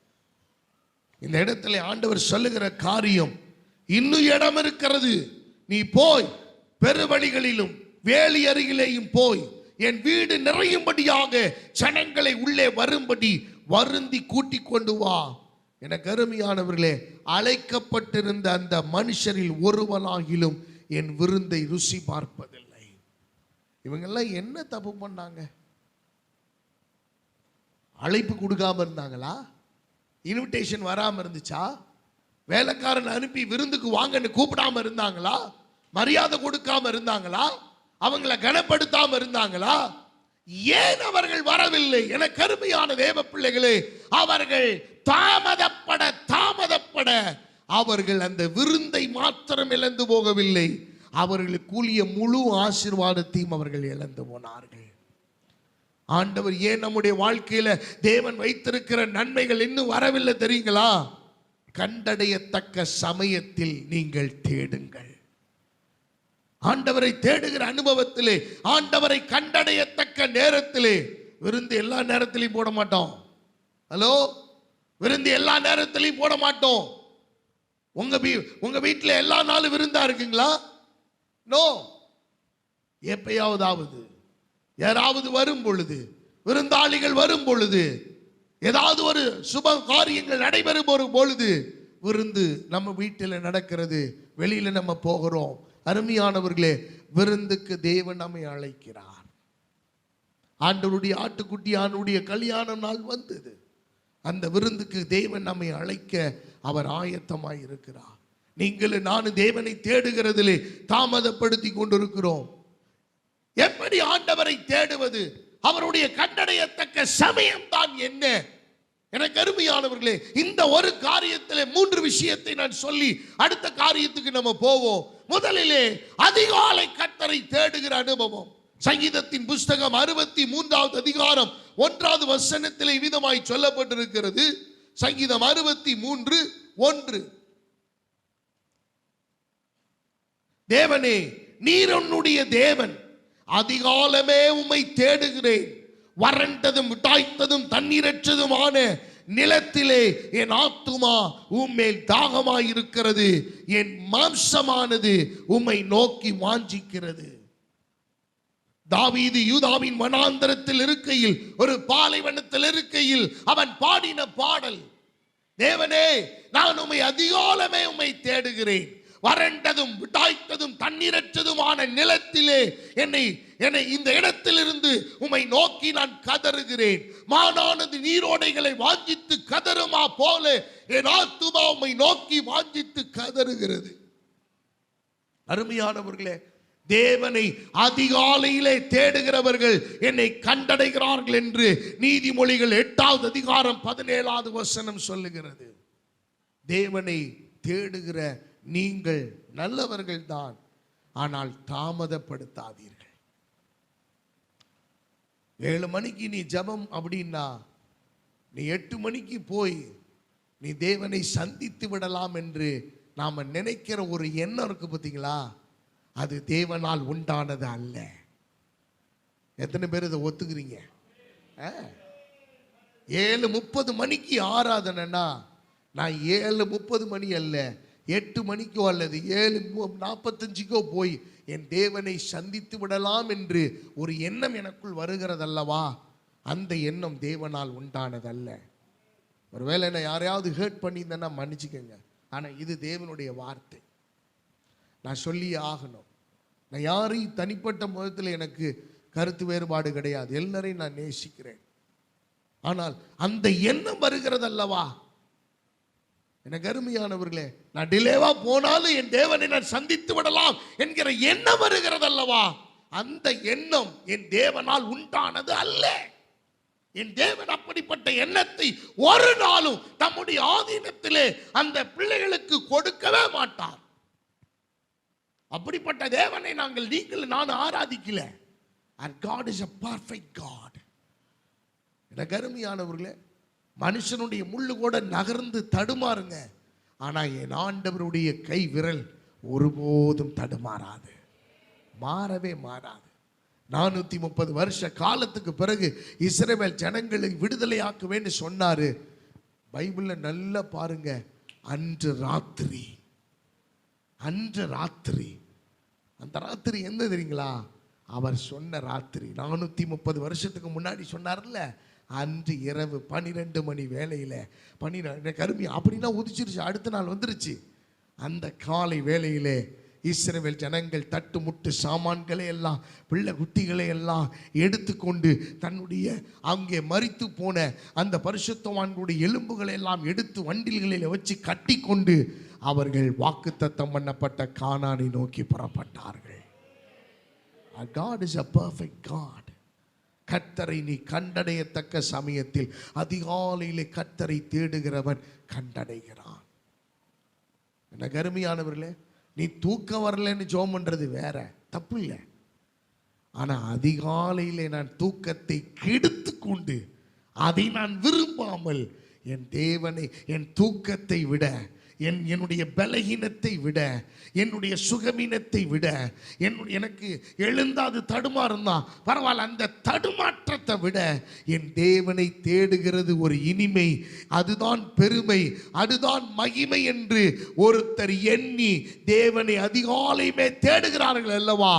இந்த இடத்துல ஆண்டவர் சொல்லுகிற காரியம், இன்னும் இடம் இருக்கிறது, நீ போய் பெருவழிகளிலும் வேலி அருகிலேயும் போய் என் வீடு நிறையும்படியாக ஜனங்களை உள்ளே வரும்படி வருந்தி கூட்டிக் கொண்டு வா. எனக்கு அருமையானவர்களே, அழைக்கப்பட்டிருந்த அந்த மனுஷரில் ஒருவனாகிலும் என் விருந்தை ருசி பார்ப்பதில்லை. இவங்கெல்லாம் என்ன தப்பு பண்ணாங்க? அழைப்பு கொடுக்காம இருந்தாங்களா? இன்விடேஷன் வராம இருந்துச்சா? வேலைக்காரன் அனுப்பி விருந்துக்கு வாங்கன்னு கூப்பிடாம இருந்தாங்களா? மரியாதை கொடுக்காம இருந்தாங்களா? அவங்களை கனப்படுத்தாம இருந்தாங்களா? ஏன் அவர்கள் வரவில்லை? என கருமையான தேவ பிள்ளைகளே, அவர்கள் தாமதப்பட அவர்கள் அந்த விருந்தை மாத்திரம் இழந்து போகவில்லை, அவர்களுக்கு கூலிய முழு ஆசீர்வாதத்தையும் அவர்கள் இழந்து போனார்கள். ஆண்டவர் ஏன் நம்முடைய வாழ்க்கையில தேவன் வைத்திருக்கிற நன்மைகள் இன்னும் வரவில்லை தெரியுங்களா? கண்டடையத்தக்க சமயத்தில் நீங்கள் தேடுங்கள். ஆண்டவரை தேடுகிற அனுபவத்திலே, ஆண்டவரை கண்டடையத்தக்க நேரத்திலே, விருந்து எல்லா நேரத்திலையும் போட மாட்டோம். ஹலோ, விருந்து எல்லா நேரத்திலையும் போட மாட்டோம். உங்க வீட்டில் எல்லா நாளும் விருந்தா இருக்குங்களா? நோ. எப்பயாவதாவது யாராவது வரும் பொழுது, விருந்தாளிகள் வரும் பொழுது, ஏதாவது ஒரு சுப காரியங்கள் நடைபெறும் ஒரு பொழுது விருந்து நம்ம வீட்டில் நடக்கிறது, வெளியில நம்ம போகிறோம். அருமையானவர்களே, விருந்துக்கு தேவன் நம்மை அழைக்கிறார். ஆண்டவருடைய ஆட்டுக்குட்டியானுடைய கல்யாண நாள் வந்தது. அந்த விருந்துக்கு தேவன் நம்மை அழைக்க அவர் ஆயத்தமாய் இருக்கிறார். நீங்களும் நானும் தேவனை தேடுகிறதிலே தாமதப்படுத்தி கொண்டிருக்கிறோம். எப்படி ஆண்டவரை தேடுவது? அவருடைய கண்டடையத்தக்க சமயம் தான் என்ன? எனக்கு அருமையானவர்களே, இந்த ஒரு காரியத்திலே 3 விஷயத்தை நான் சொல்லி அடுத்த காரியத்துக்கு நம்ம போவோம். முதலிலே அதிகாலை கர்த்தரை தேடுகிற அனுபவம். சங்கீதத்தின் புஸ்தகம் 63வது அதிகாரம் 1வது வசனத்திலே விதமாய் சொல்லப்பட்டிருக்கிறது. சங்கீதம் 63:1, தேவனே நீர் உன்னுடைய தேவன், அதிகாலமே உம்மை தேடுகிறேன், வறண்டதும் விட்டாய்த்ததும் தண்ணீரற்றதுமான நிலத்திலே என் ஆத்துமா உம்மேல் தாகமாயிருக்கிறது, என் மாம்சமானது உம்மை நோக்கி வாஞ்சிக்கிறது. தாவீது யூதாவின் வனாந்தரத்தில் இருக்கையில், ஒரு பாலைவனத்தில் இருக்கையில் அவன் பாடின பாடல், தேவனே நான் உம்மை அதிகாலமே உம்மை தேடுகிறேன், வறண்டதும் விட்டாய்த்ததும் தண்ணீரற்றதுமான நிலத்திலே என்னை இந்த இடத்திலிருந்து உம்மை நோக்கி நான் கதறுகிறேன். மானானது நீரோடைகளை வாஞ்சித்து கதறுமா போல என் ஆத்துமா உம்மை நோக்கி வாஞ்சித்து கதறுகிறது. அருமையானவர்களே, தேவனை அதிகாலையிலே தேடுகிறவர்கள் என்னை கண்டடைகிறார்கள் என்று நீதிமொழிகள் 8வது அதிகாரம் 17வது வசனம் சொல்லுகிறது. தேவனை தேடுகிற நீங்கள் நல்லவர்கள் தான், ஆனால் தாமதப்படுத்தாதீர்கள். 7 மணிக்கு நீ ஜெபம் அப்படின்னா, நீ 8 மணிக்கு போய் நீ தேவனை சந்தித்து விடலாம் என்று நாம நினைக்கிற ஒரு எண்ணம் இருக்கு பார்த்தீங்களா, அது தேவனால் உண்டானது அல்ல. எத்தனை பேர் இதை ஒத்துக்கிறீங்க? 7:30 மணிக்கு ஆராதனைன்னா நான் 7:30 மணி அல்ல, 8 மணிக்கோ அல்லது 7:45கோ போய் என் தேவனை சந்தித்து விடலாம் என்று ஒரு எண்ணம் எனக்குள் வருகிறதல்லவா, அந்த எண்ணம் தேவனால் உண்டானதல்ல. ஒருவேளை நான் யாரையாவது ஹர்ட் பண்ணியிருந்தேன்னா மன்னிச்சுக்கோங்க, ஆனால் இது தேவனுடைய வார்த்தை, நான் சொல்லியே ஆகணும். நான் யாரையும் தனிப்பட்ட முகத்தில் எனக்கு கருத்து வேறுபாடு கிடையாது, எல்லாரையும் நான் நேசிக்கிறேன். ஆனால் அந்த எண்ணம் வருகிறதல்லவா, எனக்கு அருமையானவர்களே, நான் டிலேவா போனாலும் என் தேவனை நான் சந்தித்து விடலாம் என்கிற எண்ணம் வருகிறது அல்லவா, அந்த எண்ணம் என் தேவனால் உண்டானது அல்ல. என் தேவன் அப்படிப்பட்ட எண்ணத்தை ஒரு நாளும் தம்முடைய ஆதீனத்திலே அந்த பிள்ளைகளுக்கு கொடுக்கவே மாட்டார். அப்படிப்பட்ட தேவனை நீங்கள் ஆராதிக்கல. And God is a perfect God. எனக்கு அருமையானவர்களே, மனுஷனுடைய முள்ளு கூட நகர்ந்து தடுமாறுங்க, ஆனா என் ஆண்டவருடைய கை விரல் ஒருபோதும் தடுமாறாது, மாறவே மாறாது. 430 வருஷ காலத்துக்கு பிறகு இஸ்ரவேல் ஜனங்களை விடுதலையாக்குவேன்னு சொன்னாரு. பைபிள்ல நல்லா பாருங்க, அன்று ராத்திரி அந்த ராத்திரி என்ன தெரியுங்களா? அவர் சொன்ன ராத்திரி 430 வருஷத்துக்கு முன்னாடி சொன்னார்ல, அன்று இரவு 12 மணி வேளையில 12 கருமி அப்படின்னா உதிச்சிருச்சு, அடுத்த நாள் வந்துருச்சு. அந்த காலை வேளையிலே இஸ்ரவேல் ஜனங்கள் தட்டு முட்டு சாமான்களை எல்லாம், பிள்ளை குட்டிகளை எல்லாம் எடுத்துக்கொண்டு தன்னுடைய அங்கே மரித்து போன அந்த பரிசுத்தவான்களுடைய எலும்புகளை எல்லாம் எடுத்து வண்டில்களில் வச்சு கட்டி கொண்டு அவர்கள் வாக்குத்தத்தம் பண்ணப்பட்ட கானானை நோக்கி புறப்பட்டார்கள். God is a perfect God. கர்த்தரை நீ கண்டடையத்தக்க சமயத்தில் அதிகாலையிலே கர்த்தரை தேடுகிறவன் கண்டடைகிறான். என்ன கருமையானவர்களே, நீ தூக்கம் வரலன்னு ஜெபம் பண்றது வேற, தப்பு இல்லை. ஆனா அதிகாலையிலே நான் தூக்கத்தை கெடுத்து கொண்டு அதை நான் விரும்பாமல் என் தேவனை, என் தூக்கத்தை விட, என்னுடைய பலகீனத்தை விட, என்னுடைய சுகமீனத்தை விட, எனக்கு எழுந்தாது தடுமாறுந்தா பரவாயில்ல, அந்த தடுமாற்றத்தை விட என் தேவனை தேடுகிறது ஒரு இனிமை, அதுதான் பெருமை, அதுதான் மகிமை என்று ஒருத்தர் எண்ணி தேவனை அதிகாலையுமே தேடுகிறார்கள் அல்லவா?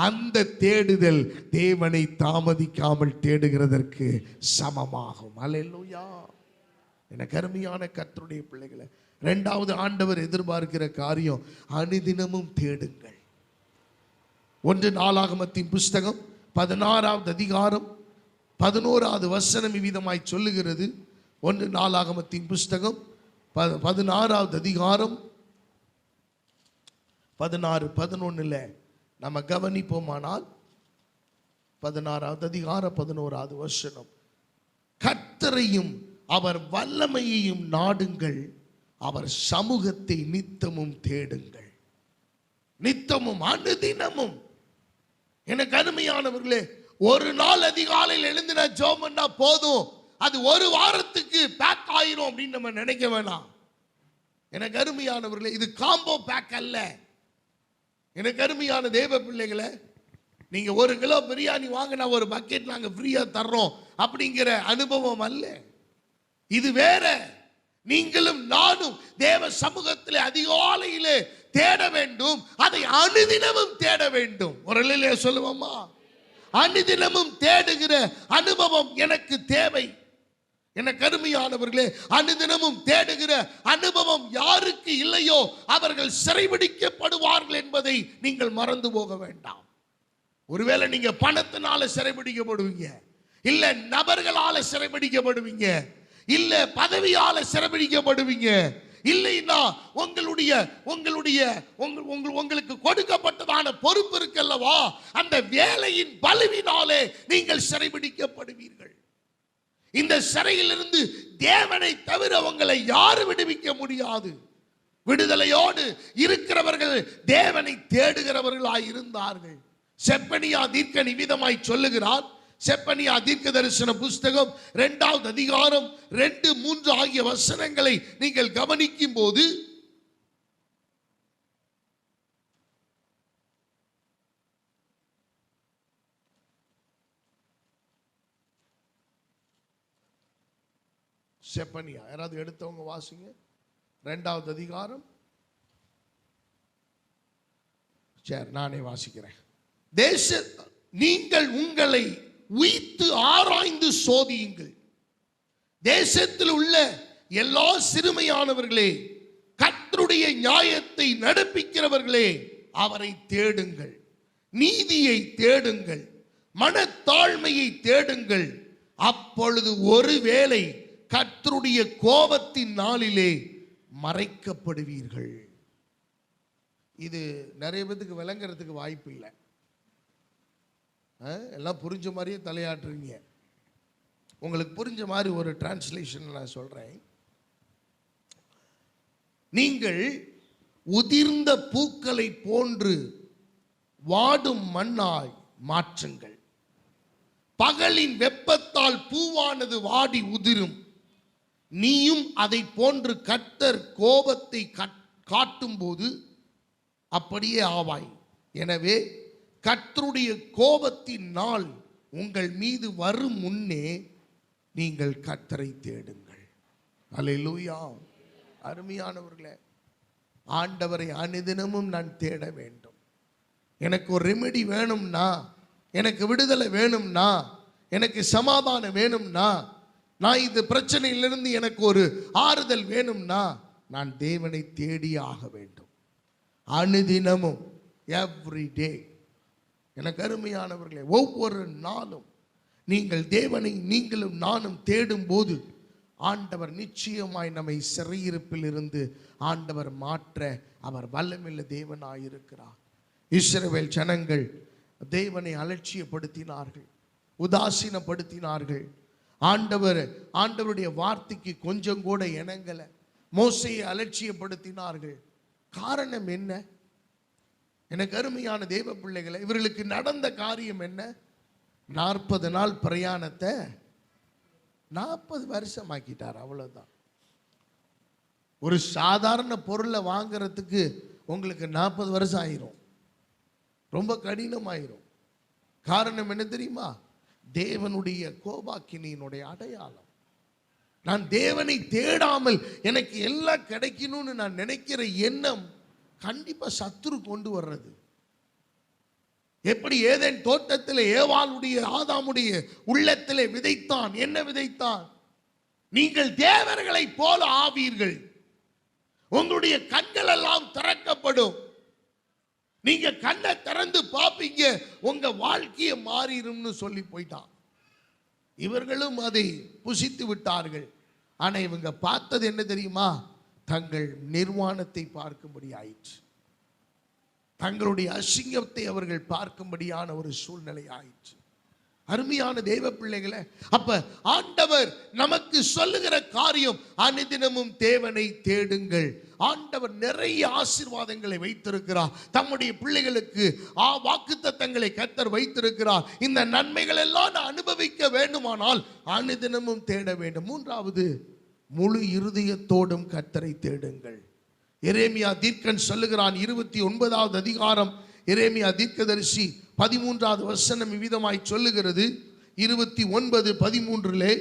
அந்த தேடுதல் தேவனை தாமதிக்காமல் தேடுகிறதற்கு சமமாகும். அல்லேலூயா. என கருமையான கர்த்தருடைய பிள்ளைகளை, இரண்டாவது ஆண்டவர் எதிர்பார்க்கிற காரியம் அனுதினமும் தேடுங்கள். 1 நாளாகமத்தின் புஸ்தகம் 16வது அதிகாரம் 11வது வசனம் இவ்விதமாய் சொல்லுகிறது. 1 நாளாகமத்தின் புஸ்தகம் 16வது அதிகாரம் 16-11 நம்ம கவனிப்போமானால் 16வது அதிகாரம் 11வது வசனம், கர்த்தரையும் அவர் வல்லமையையும் நாடுங்கள், அவர் சமூகத்தை நித்தமும் தேடுங்கள். நித்தமும், அனுதினமும். எனக்கு அருமையானவர்களே, ஒரு நாள் அதிகாலையில் எழுந்தின ஜெபம் பண்ணா போதும், அது ஒரு வாரத்துக்கு பேக் ஆயிரும் அப்படின்னு நம்ம நினைக்க வேணாம். எனக்கு அருமையானவர்களே, இது காம்போ பேக் அல்ல. எனக்கு அருமையான தேவ பிள்ளைகளை, நீங்க 1 கிலோ பிரியாணி வாங்கினா ஒரு பக்கெட் நாங்க ஃப்ரீயா தர்றோம் அப்படிங்கிற அனுபவம் அல்ல, இது வேற. நீங்களும் நானும் தேவ சமூகத்திலே அதிகாலையிலே தேட வேண்டும், அதை அனுதினமும் தேட வேண்டும். ஒரு நிலையிலே சொல்லுவோமா? அனுதினமும் தேடுகிற அனுபவம் எனக்கு தேவை. எனக்கு அருமையானவர்களே, அனுதினமும் தேடுகிற அனுபவம் யாருக்கு இல்லையோ அவர்கள் சிறைபிடிக்கப்படுவார்கள் என்பதை நீங்கள் மறந்து போக வேண்டாம். ஒருவேளை நீங்க பணத்தினால சிறைபிடிக்கப்படுவீங்க, இல்ல நபர்களால சிறைபிடிக்கப்படுவீங்க, இல்ல பதவியால சிறைபிடிக்கப்படுவீங்க, இல்லைன்னா உங்களுக்கு கொடுக்கப்பட்டதான பொறுப்பு இருக்கல்லவா, அந்த வேலையின் பலுவினாலே நீங்கள் சிறைபிடிக்கப்படுவீர்கள். இந்த சிறையிலிருந்து தேவனை தவிர உங்களை யாரும் விடுவிக்க முடியாது. விடுதலையோடு இருக்கிறவர்கள் தேவனை தேடுகிறவர்களாய் இருந்தார்கள். செப்பனியா தீர்க்கன் இவ்விதமாய் சொல்லுகிறார். செப்பனியா தீர்க்க தரிசன புஸ்தகம் 2வது அதிகாரம் 2-3 ஆகிய வசனங்களை நீங்கள் கவனிக்கும் போது, செப்பனியா யாராவது எடுத்தவங்க வாசிங்க. 2வது அதிகாரம். சரி, நானே வாசிக்கிறேன். நீங்கள் உங்களை உய்த்து ஆராய்ந்து சோதியுங்கள். தேசத்தில் உள்ள எல்லா சிறுமையானவர்களே, கர்த்தருடைய நியாயத்தை நடப்பிக்கிறவர்களே, அவரை தேடுங்கள். நீதியை தேடுங்கள், மனத்தாழ்மையை தேடுங்கள். அப்பொழுது ஒருவேளை கர்த்தருடைய கோபத்தின் நாளிலே மறைக்கப்படுவீர்கள். இது நிறைய பேருக்கு விளங்குறதுக்கு வாய்ப்பு இல்லை. எல்லாம் புரிஞ்ச மாதிரியே தலையாட்டுறீங்க. உங்களுக்கு புரிஞ்ச மாதிரி ஒரு டிரான்ஸ்லேஷன் நான் சொல்றேன். நீங்கள் உதிர்ந்த பூக்களை போன்று வாடும் மண்ணாய் மாற்றுங்கள். பகலின் வெப்பத்தால் பூவானது வாடி உதிரும். நீயும் அதை போன்று கர்த்தர் கோபத்தை காட்டும் போது அப்படியே ஆவாய். எனவே கர்த்தருடைய கோபத்தின் நாள் உங்கள் மீது வரும் முன்னே நீங்கள் கர்த்தரை தேடுங்கள். அல்லேலூயா. அருமையானவர்களே, ஆண்டவரை அனுதினமும் நான் தேட வேண்டும். எனக்கு ஒரு ரெமெடி வேணும்னா, எனக்கு விடுதலை வேணும்னா, எனக்கு சமாதானம் வேணும்னா, நான் இந்த பிரச்சனையிலிருந்து எனக்கு ஒரு ஆறுதல் வேணும்னா, நான் தேவனை தேடி ஆக வேண்டும். அனுதினமும், எவ்ரி டே. எனக்கு அருமையானவர்களே, ஒவ்வொரு நாளும் நீங்கள் தேவனை நீங்களும் நானும் தேடும் போது ஆண்டவர் நிச்சயமாய் நம்மை சிறையிருப்பில் இருந்து ஆண்டவர் மாற்ற அவர் வல்லமையுள்ள தேவனாயிருக்கிறார். இஸ்ரவேல் ஜனங்கள் தேவனை அலட்சியப்படுத்தினார்கள், உதாசீனப்படுத்தினார்கள். ஆண்டவருடைய வார்த்தைக்கு கொஞ்சம் கூட இணங்கல. மோசேயை அலட்சியப்படுத்தினார்கள். காரணம் என்ன? எனக்கு அருமையான தேவ பிள்ளைகளை, இவர்களுக்கு நடந்த காரியம் என்ன? 40 நாள் பிரயாணத்தை 40 வருஷம் ஆக்கிட்டார். அவ்வளவுதான். ஒரு சாதாரண பொருளை வாங்கிறதுக்கு உங்களுக்கு 40 வருஷம் ஆயிரும். ரொம்ப கடினமாயிரும். காரணம் என்ன தெரியுமா? தேவனுடைய கோபாக்கினியினுடைய அடையாளம். நான் தேவனை தேடாமல் எனக்கு எல்லாம் கிடைக்கணும்னு நான் நினைக்கிற எண்ணம் கண்டிப்பா சத்துரு கொண்டு வர்றது. எப்படி ஏதேன் தோட்டத்தில் ஏவாளுடைய ஆதாமுடைய உள்ளத்திலே விதைத்தான். என்ன விதைத்தான்? நீங்கள் தேவர்களை போல ஆவீர்கள், உங்களுடைய கண்கள் எல்லாம் திறக்கப்படும், நீங்க கண்ணை திறந்து பார்ப்பீங்க, உங்க வாழ்க்கையை மாறிடும்னு சொல்லி போயிட்டான். இவர்களும் அதை புசித்து விட்டார்கள். ஆனா இவங்க பார்த்தது என்ன தெரியுமா? தங்கள் நிர்வாணத்தை பார்க்கும்படி ஆயிற்று. தங்களுடைய அசிங்கத்தை அவர்கள் பார்க்கும்படியான ஒரு சூழ்நிலை ஆயிற்று. அருமையான தேவ பிள்ளைகளே, அப்ப ஆண்டவர் நமக்கு சொல்லுகிற காரியம், அனுதினமும் தேவனை தேடுங்கள். ஆண்டவர் நிறைய ஆசீர்வாதங்களை வைத்திருக்கிறார். தம்முடைய பிள்ளைகளுக்கு வாக்குத்தத்தங்களை கர்த்தர் வைத்திருக்கிறார். இந்த நன்மைகள் எல்லாம் நான் அனுபவிக்க வேண்டுமானால் அனுதினமும் தேட வேண்டும். மூன்றாவது, முழு இருதயத்தோடும் கர்த்தரை தேடுங்கள். எரேமியா தீர்க்கன் சொல்லுகிறான், 29வது அதிகாரம் எரேமியா தீர்க்கதரிசி 13வது வசனம் இவ்விதமாய் சொல்லுகிறது. 29:13,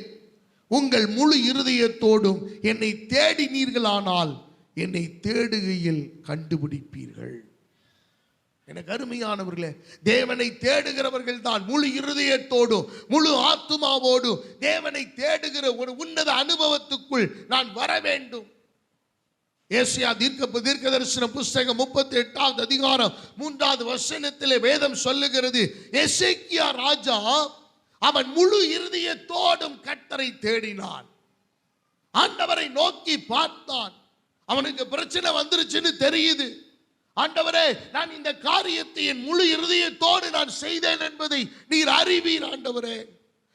உங்கள் முழு இருதயத்தோடும் என்னை தேடினீர்களானால் என்னை தேடுகையில் கண்டுபிடிப்பீர்கள். எனக்கு அருமையானவர்களே, தேவனை தேடுகிறவர்கள் தான் முழு இருதயத்தோடும் முழு ஆத்துமாவோடும் தேவனை தேடுகிற ஒரு உன்னத அனுபவத்துக்குள் நான் வர வேண்டும். ஏசாயா தீர்க்கதரிசன புஸ்தகம் 38வது அதிகாரம் 3வது வசனத்திலே வேதம் சொல்லுகிறது, எசேக்கியா ராஜா அவன் முழு இருதயத்தோடும் கர்த்தரை தேடினான். ஆண்டவரை நோக்கி பார்த்தான். அவனுக்கு பிரச்சனை வந்துருச்சுன்னு தெரியுது. ஆண்டவரே, நான் இந்த காரியத்தை என் முழு இருதயத்தோடு நான் செய்தேன் என்பதை நீர் அறிவீர் ஆண்டவரே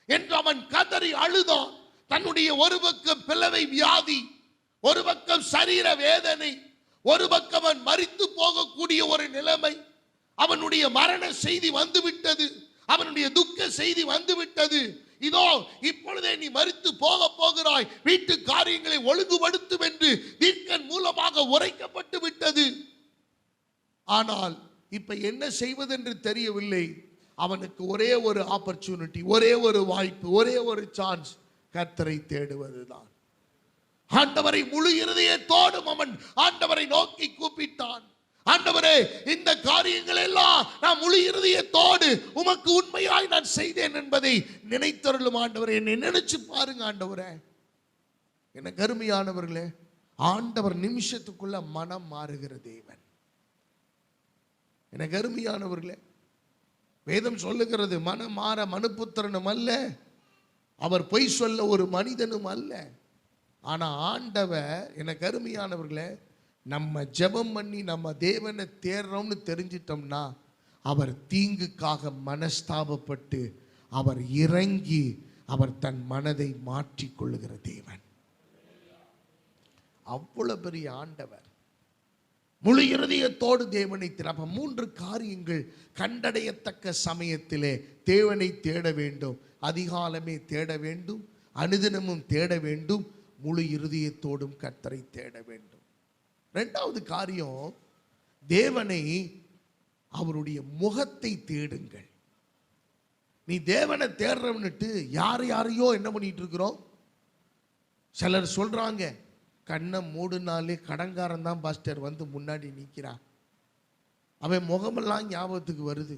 என்று அவன் கதறி அழுதான். தன்னுடைய ஒரு பக்கம் பிளவை வியாதி, ஒரு பக்கம் சரீர வேதனை, ஒரு பக்கம் அவன் மரித்து போகக்கூடிய ஒரு நிலைமை. அவனுடைய மரண செய்தி வந்துவிட்டது, அவனுடைய துக்க செய்தி வந்துவிட்டது. இதோ இப்பொழுதே நீ மரித்து போக போகிறாய், வீட்டு காரியங்களை ஒழுங்குபடுத்தும் என்று தீர்க்கன் மூலமாக உரைக்கப்பட்டு விட்டது. ஆனால் இப்ப என்ன செய்வதென்று தெரியவில்லை. அவனுக்கு ஒரே ஒரு ஆப்பர்ச்சுனிட்டி, ஒரே ஒரு வாய்ப்பு, ஒரே ஒரு சான்ஸ், கர்த்தரை தேடுவதுதான். ஆண்டவரை முழு இருதயத்தோடும் அவன் ஆண்டவரை நோக்கி கூப்பிட்டான். ஆண்டவரே, இந்த காரியங்கள் எல்லாம் நான் முழு இருதயத்தோடு உமக்கு உண்மையாய் நான் செய்தேன் என்பதை நினைத்தருளும் ஆண்டவரே. என்னை நினைச்சு பாருங்க ஆண்டவரே. எனக்கு அருமையானவர்களே, ஆண்டவர் நிமிஷத்துக்குள்ள மனம் மாறுகிற தேவன். எனக்கு அருமையானவர்களே, வேதம் சொல்லுகிறது, மனம் மாற மனுபுத்திரனும் அல்ல, அவர் பொய் சொல்ல ஒரு மனிதனும் அல்ல. ஆனா ஆண்டவர், எனக்கு அருமையானவர்களே, நம்ம ஜெபம் பண்ணி நம்ம தேவனை தேடுறோம்னு தெரிஞ்சிட்டோம்னா அவர் தீங்குக்காக மனஸ்தாபப்பட்டு அவர் இறங்கி அவர் தன் மனதை மாற்றிக்கொள்ளுகிற தேவன். அவ்வளவு பெரிய ஆண்டவர். முழு இருதயத்தோடு தேவனை திறப்ப 3 காரியங்கள் கண்டடையத்தக்க சமயத்திலே தேவனை தேட வேண்டும். அதிகாலமே தேட வேண்டும், அனுதினமும் தேட வேண்டும், முழு இருதயத்தோடும் கர்த்தரை தேட வேண்டும். 2வது காரியம், தேவனை அவருடைய முகத்தை தேடுங்கள். நீ தேவனை தேடுறவன்னுட்டு யாரையோ என்ன பண்ணிட்டு இருக்கிறோம்? சிலர் சொல்றாங்க, கண்ணை மூடுனாலே கடங்காரன் தான் பாஸ்டர் வந்து முன்னாடி நிற்கிறான், அவன் முகமெல்லாம் ஞாபகத்துக்கு வருது.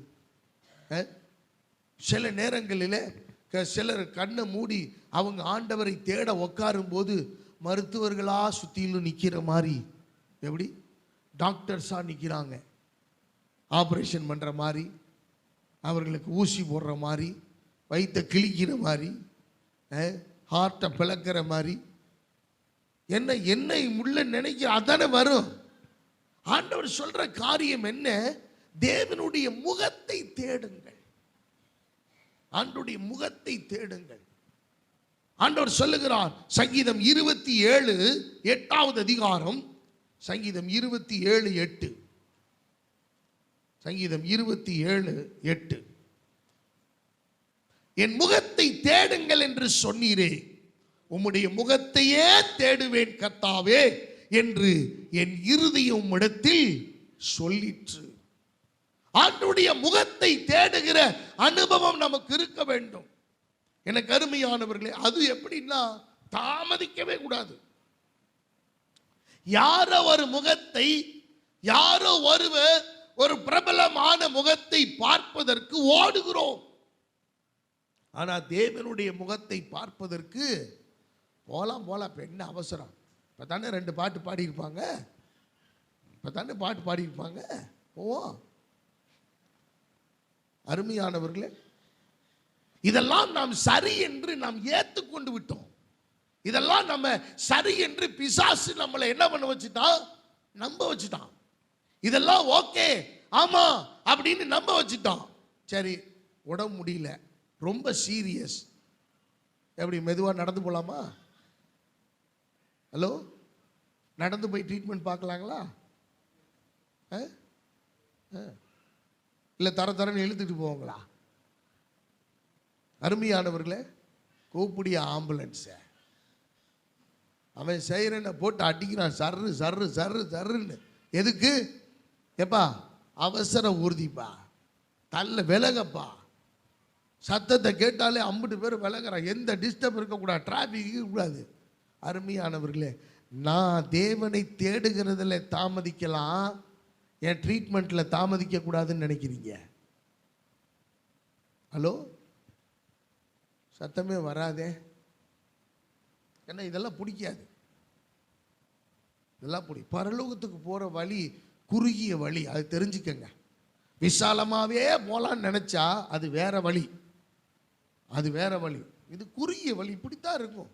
சில நேரங்களில் சிலர் கண்ணை மூடி அவங்க ஆண்டவரை தேட உட்காரும் போது மருத்துவர்களாக சுற்றிலும் நிற்கிற மாதிரி, எப்படி டாக்டர்ஸாக நிற்கிறாங்க, ஆப்ரேஷன் பண்ணுற மாதிரி, அவர்களுக்கு ஊசி போடுற மாதிரி, வயிற்றை கிழிக்கிற மாதிரி, ஹார்ட்டை பிளக்கிற மாதிரி, என்னை உள்ள நினைக்க அதானே வரும். ஆண்டவர் சொல்ற காரியம் என்ன? தேவனுடைய முகத்தை தேடுங்கள். ஆண்டவருடைய முகத்தை தேடுங்கள். ஆண்டவர் சொல்லுகிறார், சங்கீதம் 27 8வது அதிகாரம், சங்கீதம் 27 8, சங்கீதம் 27 8, என் முகத்தை தேடுங்கள் என்று சொன்னீரே, உம்முடைய முகத்தையே தேடுவேன் கர்த்தாவே என்று என் இருதயம் உம்மிடத்தில் சொல்லிற்று. ஆண்டவருடைய முகத்தை தேடுகிற அனுபவம் நமக்கு இருக்க வேண்டும். எனக்கு அருமையானவர்களே, அது எப்படின்னா தாமதிக்கவே கூடாது. யாரோ ஒரு முகத்தை, யாரோ ஒருவர் ஒரு பிரபலமான முகத்தை பார்ப்பதற்கு ஓடுகிறோம். ஆனா தேவனுடைய முகத்தை பார்ப்பதற்கு போலாம் இப்ப என்ன அவசரம்? இப்ப தானே 2 பாட்டு பாடியிருப்பாங்க, போவோம். அருமையானவர்களே, இதெல்லாம் நாம் சரி என்று நாம் ஏற்றுக்கொண்டு விட்டோம். இதெல்லாம் நம்ம சரி என்று பிசாசு நம்மளை என்ன பண்ண வச்சுட்டான்? நம்ப வச்சுட்டான். இதெல்லாம் ஓகே, ஆமா அப்படின்னு நம்ப வச்சுட்டான். சரி, உடம்பு முடியல, ரொம்ப சீரியஸ், எப்படி மெதுவாக நடந்து போகலாமா? ஹலோ, நடந்து போய் ட்ரீட்மெண்ட் பார்க்கலாங்களா? இல்லை தரன்னு இழுத்துட்டு போவாங்களா? அருமையானவர்களே, கூப்பிடிய ஆம்புலன்ஸை அவன் செய்கிறேன்னு போட்டு அடிக்கிறான், சர்ன்னு. எதுக்கு? எப்பா அவசர ஊர்திப்பா, தள்ள விலகப்பா. சத்தத்தை கேட்டாலே 50 பேர் விலகிறான். எந்த டிஸ்டர்ப் இருக்கக்கூடாது, டிராஃபிக் இருக்கக்கூடாது. அருமையானவர்களே, நான் தேவனை தேடுகிறதுல தாமதிக்கலாம், என் ட்ரீட்மெண்ட்ல தாமதிக்க கூடாதுன்னு நினைக்கிறீங்க? ஹலோ, சத்தமே வராதே. ஏன்னா இதெல்லாம் பிடிக்காது. இதெல்லாம் பரலோகத்துக்கு போற வழி குறுகிய வழி, அது தெரிஞ்சுக்கங்க. விசாலமாவே போலான்னு நினைச்சா அது வேற வழி, இது குறுகிய வழி, இப்படித்தான் இருக்கும்.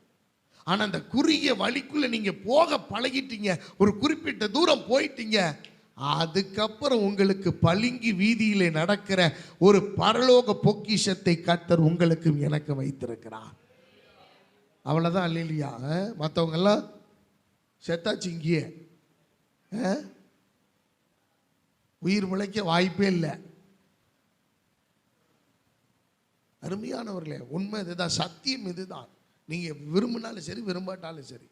ஆனா அந்த குறுகிய வழிக்குள்ள நீங்க போக பழகிட்டீங்க, ஒரு குறிப்பிட்ட தூரம் போயிட்டீங்க, அதுக்கப்புறம் உங்களுக்கு பளிங்கு வீதியிலே நடக்கிற ஒரு பரலோக பொக்கிஷத்தை கர்த்தர் உங்களுக்கு எனக்கு வைத்திருக்கிறார். அவ்வளவுதான். அல்லேலூயா. மற்றவங்க எல்லாம் செத்தாச்சு, இங்கேயே உயிர் முளைக்க வாய்ப்பே இல்லை. அருமையானவர்களே, உண்மை இதுதான், சத்தியம் இதுதான். நீங்க விரும்பினாலும் சரி, விரும்பாட்டாலும் சரி,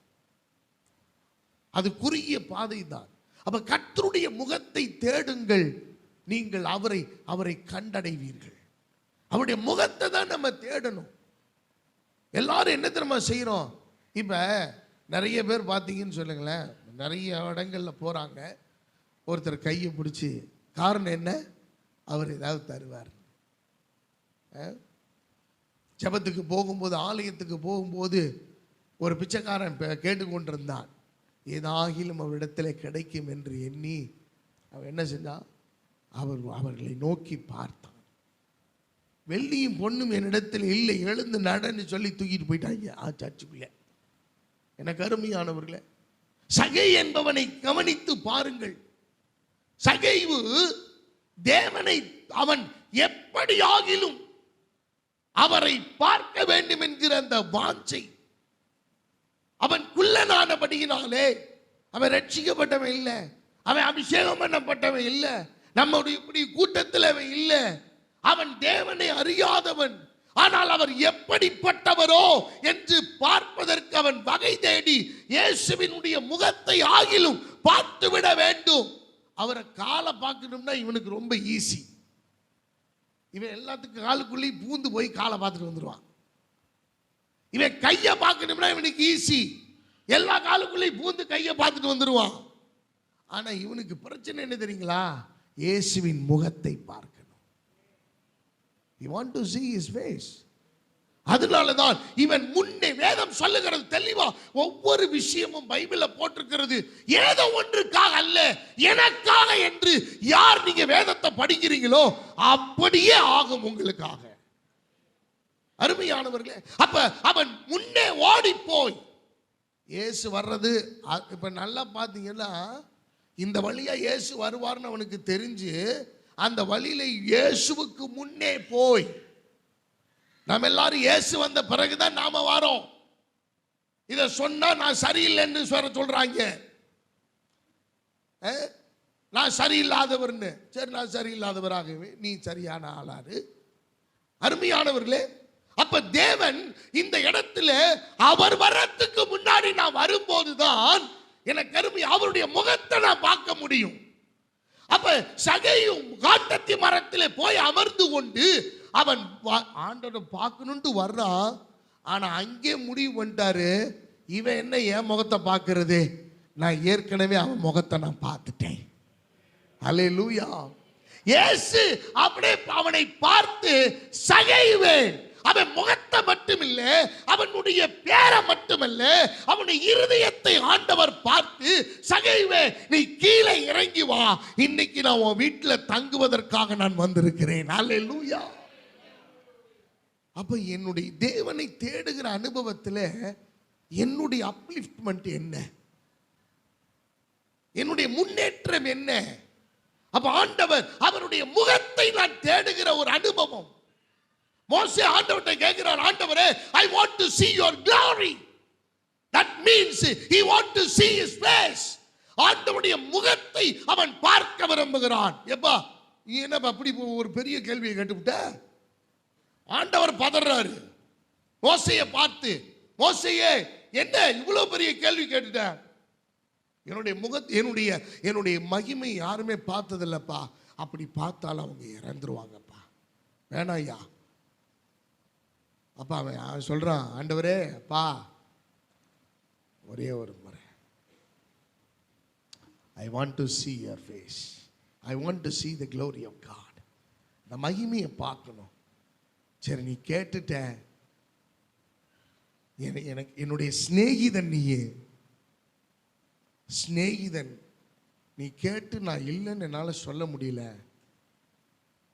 அது குறுகிய பாதை தான். அப்ப கர்த்தருடைய முகத்தை தேடுங்கள், நீங்கள் அவரை கண்டடைவீர்கள். அவருடைய முகத்தை தான் நம்ம தேடணும். எல்லாரும் என்ன தெரியுமா செய்யறோம்? இப்ப நிறைய பேர் பார்த்தீங்கன்னு சொல்லுங்களேன், நிறைய இடங்கள்ல போறாங்க, ஒருத்தர் கையை பிடிச்சி, காரணம் என்ன? அவர் ஏதாவது தருவார். ஜபத்துக்கு போகும்போது, ஆலயத்துக்கு போகும்போது ஒரு பிச்சைக்காரன் கேட்டுக்கொண்டிருந்தான், ஏதாகிலும் அவரிடத்தில் கிடைக்கும் என்று எண்ணி அவன் என்ன செஞ்சான்? அவர்களை நோக்கி பார்த்தான். வெள்ளியும் பொண்ணும் என்னிடத்தில் இல்லை, எழுந்து நடன்னு சொல்லி தூக்கிட்டு போயிட்டாங்க சர்ச்சுக்குள்ள. எனக்கு அருமையானவர்களே, சகை என்பவனை கவனித்து பாருங்கள். சகைவு தேவனை அவன் எப்படி ஆகிலும் அவரை பார்க்க வேண்டும் என்கிற அந்த வாஞ்சை அவன் குள்ளனானபடியினாலே அவன் ரட்சிக்கப்பட்டவன் இல்லை, அவன் அபிஷேகம் பண்ணப்பட்டவன் இல்லை, நம்முடைய இப்படி கூட்டத்தில் அவன் இல்லை, அவன் தேவனை அறியாதவன். ஆனால் அவர் எப்படிப்பட்டவரோ என்று பார்ப்பதற்கு அவன் வகை தேடி இயேசுவினுடைய முகத்தை ஆகிலும் பார்த்துவிட வேண்டும். அவரை காலை பார்க்கணும்னா இவனுக்கு ரொம்ப ஈஸி. இவன் எல்லாத்துக்கும் காலுக்குள்ளேயும் பூந்து போய் காலை பார்த்துட்டு வந்துடுவான். இவன் கையை பார்க்கணும்னா இவனுக்கு ஈஸி, எல்லா காலுக்குள்ளேயும் பூந்து கையை பார்த்துட்டு வந்துடுவான். ஆனா இவனுக்கு பிரச்சனை என்ன தெரியுங்களா? இயேசுவின் முகத்தை பார்க்கணும். He want to see his face. அதனாலதான் இவன் முன்னே வேதம் சொல்லுகிறது தெளிவா, ஒவ்வொரு விஷயமும் பைபிள்ல போட்டிருக்கிறது ஏதோ ஒன்றுக்காக அல்ல, எனக்காக என்று. யார் நீங்க வேதத்தை படிக்கிறீங்களோ அப்படியே ஆகும் உங்களுக்காக. அருமையானவர்களே, அப்ப அவன் முன்னே ஓடி போய் இயேசு வர்றது, இப்ப நல்லா பாத்தீங்கன்னா இந்த வழியா இயேசு வருவார்னு அவனுக்கு தெரிஞ்சு அந்த வழியில இயேசுவுக்கு முன்னே போய், நம்ம எல்லாரும் இயேசு வந்த பிறகுதான் நாம வரோம். இத சொன்னா நான் சரியில்லைன்னு சொல்றாங்க, நான் சரியில்லாதவர்னு. சரி, நான் சரியில்லாதவராகவே நீ சரியான ஆளாரு. அருமையானவர்களே, அப்ப தேவன் இந்த இடத்துல அவர் வரத்துக்கு முன்னாடி நான் வரும்போதுதான் எனக்கு அருமை அவருடைய முகத்தை நான் பார்க்க முடியும். அப்ப சகையும் காட்டத்தி மரத்திலே போய் அமர்ந்து கொண்டு அவன் ஆண்டவனை பார்க்கணும்னு வர்றான். ஆனா அங்கே முடிவு பண்ணிட்டாரு, இவன் என்ன என் முகத்தை பார்க்கிறது, நான் ஏற்கனவே அவன் முகத்தை நான் பார்த்துட்டேன். அல்லேலூயா. இயேசு அப்படியே அவனை பார்த்து சகைவேன், அவன் முகத்தை மட்டுமில்ல, அவனுடைய பேரை மட்டுமல்ல, அவனுடைய இருதயத்தை ஆண்டவர் பார்த்து, சகைவே நீ கீழே இறங்கி வா, இன்னைக்கு நான் உன் வீட்டில் தங்குவதற்காக நான் வந்திருக்கிறேன். அல்லேலூயா. அப்ப என்னுடைய தேவனை தேடுகிற அனுபவத்தில் என்னுடைய அப்லிஃப்ட்மெண்ட் என்ன, என்னுடைய முன்னேற்றம் என்ன? அப்ப ஆண்டவர் அவருடைய முகத்தை நான் தேடுகிற ஒரு அனுபவம். மோசே ஆண்டவர்கிட்ட கேட்கிறார், ஆண்டவரே, I want to see your glory. That means he want to see his face. ஆண்டவருடைய முகத்தை அவன் பார்க்க விரும்புகிறான். எப்பா நீ என்னப்பா அப்படி ஒரு பெரிய கேள்வியை கேட்டுவிட்ட? ஆண்டவர் பதறாரு மோசேயை பார்த்து, மோசேயே என்ன இவ்வளவு பெரிய கேள்வி கேட்டுட்ட? என்னுடைய முகத்தை என்னுடைய மகிமை யாருமே பார்த்ததில்லப்பா, அப்படி பார்த்தாலும் அவங்க இறந்துருவாங்கப்பா, வேணாயா. அப்பா அவன் சொல்றான், ஆண்டவரே அப்பா ஒரே ஒரு முறை, I want to see your face. I want to see the glory of God. இந்த மகிமையை பார்க்கணும். சரி நீ கேட்டுட்ட, எனக்கு என்னுடைய சிநேகிதன் நீயே, சிநேகிதன் நீ கேட்டு நான் இல்லைன்னு என்னால் சொல்ல முடியல.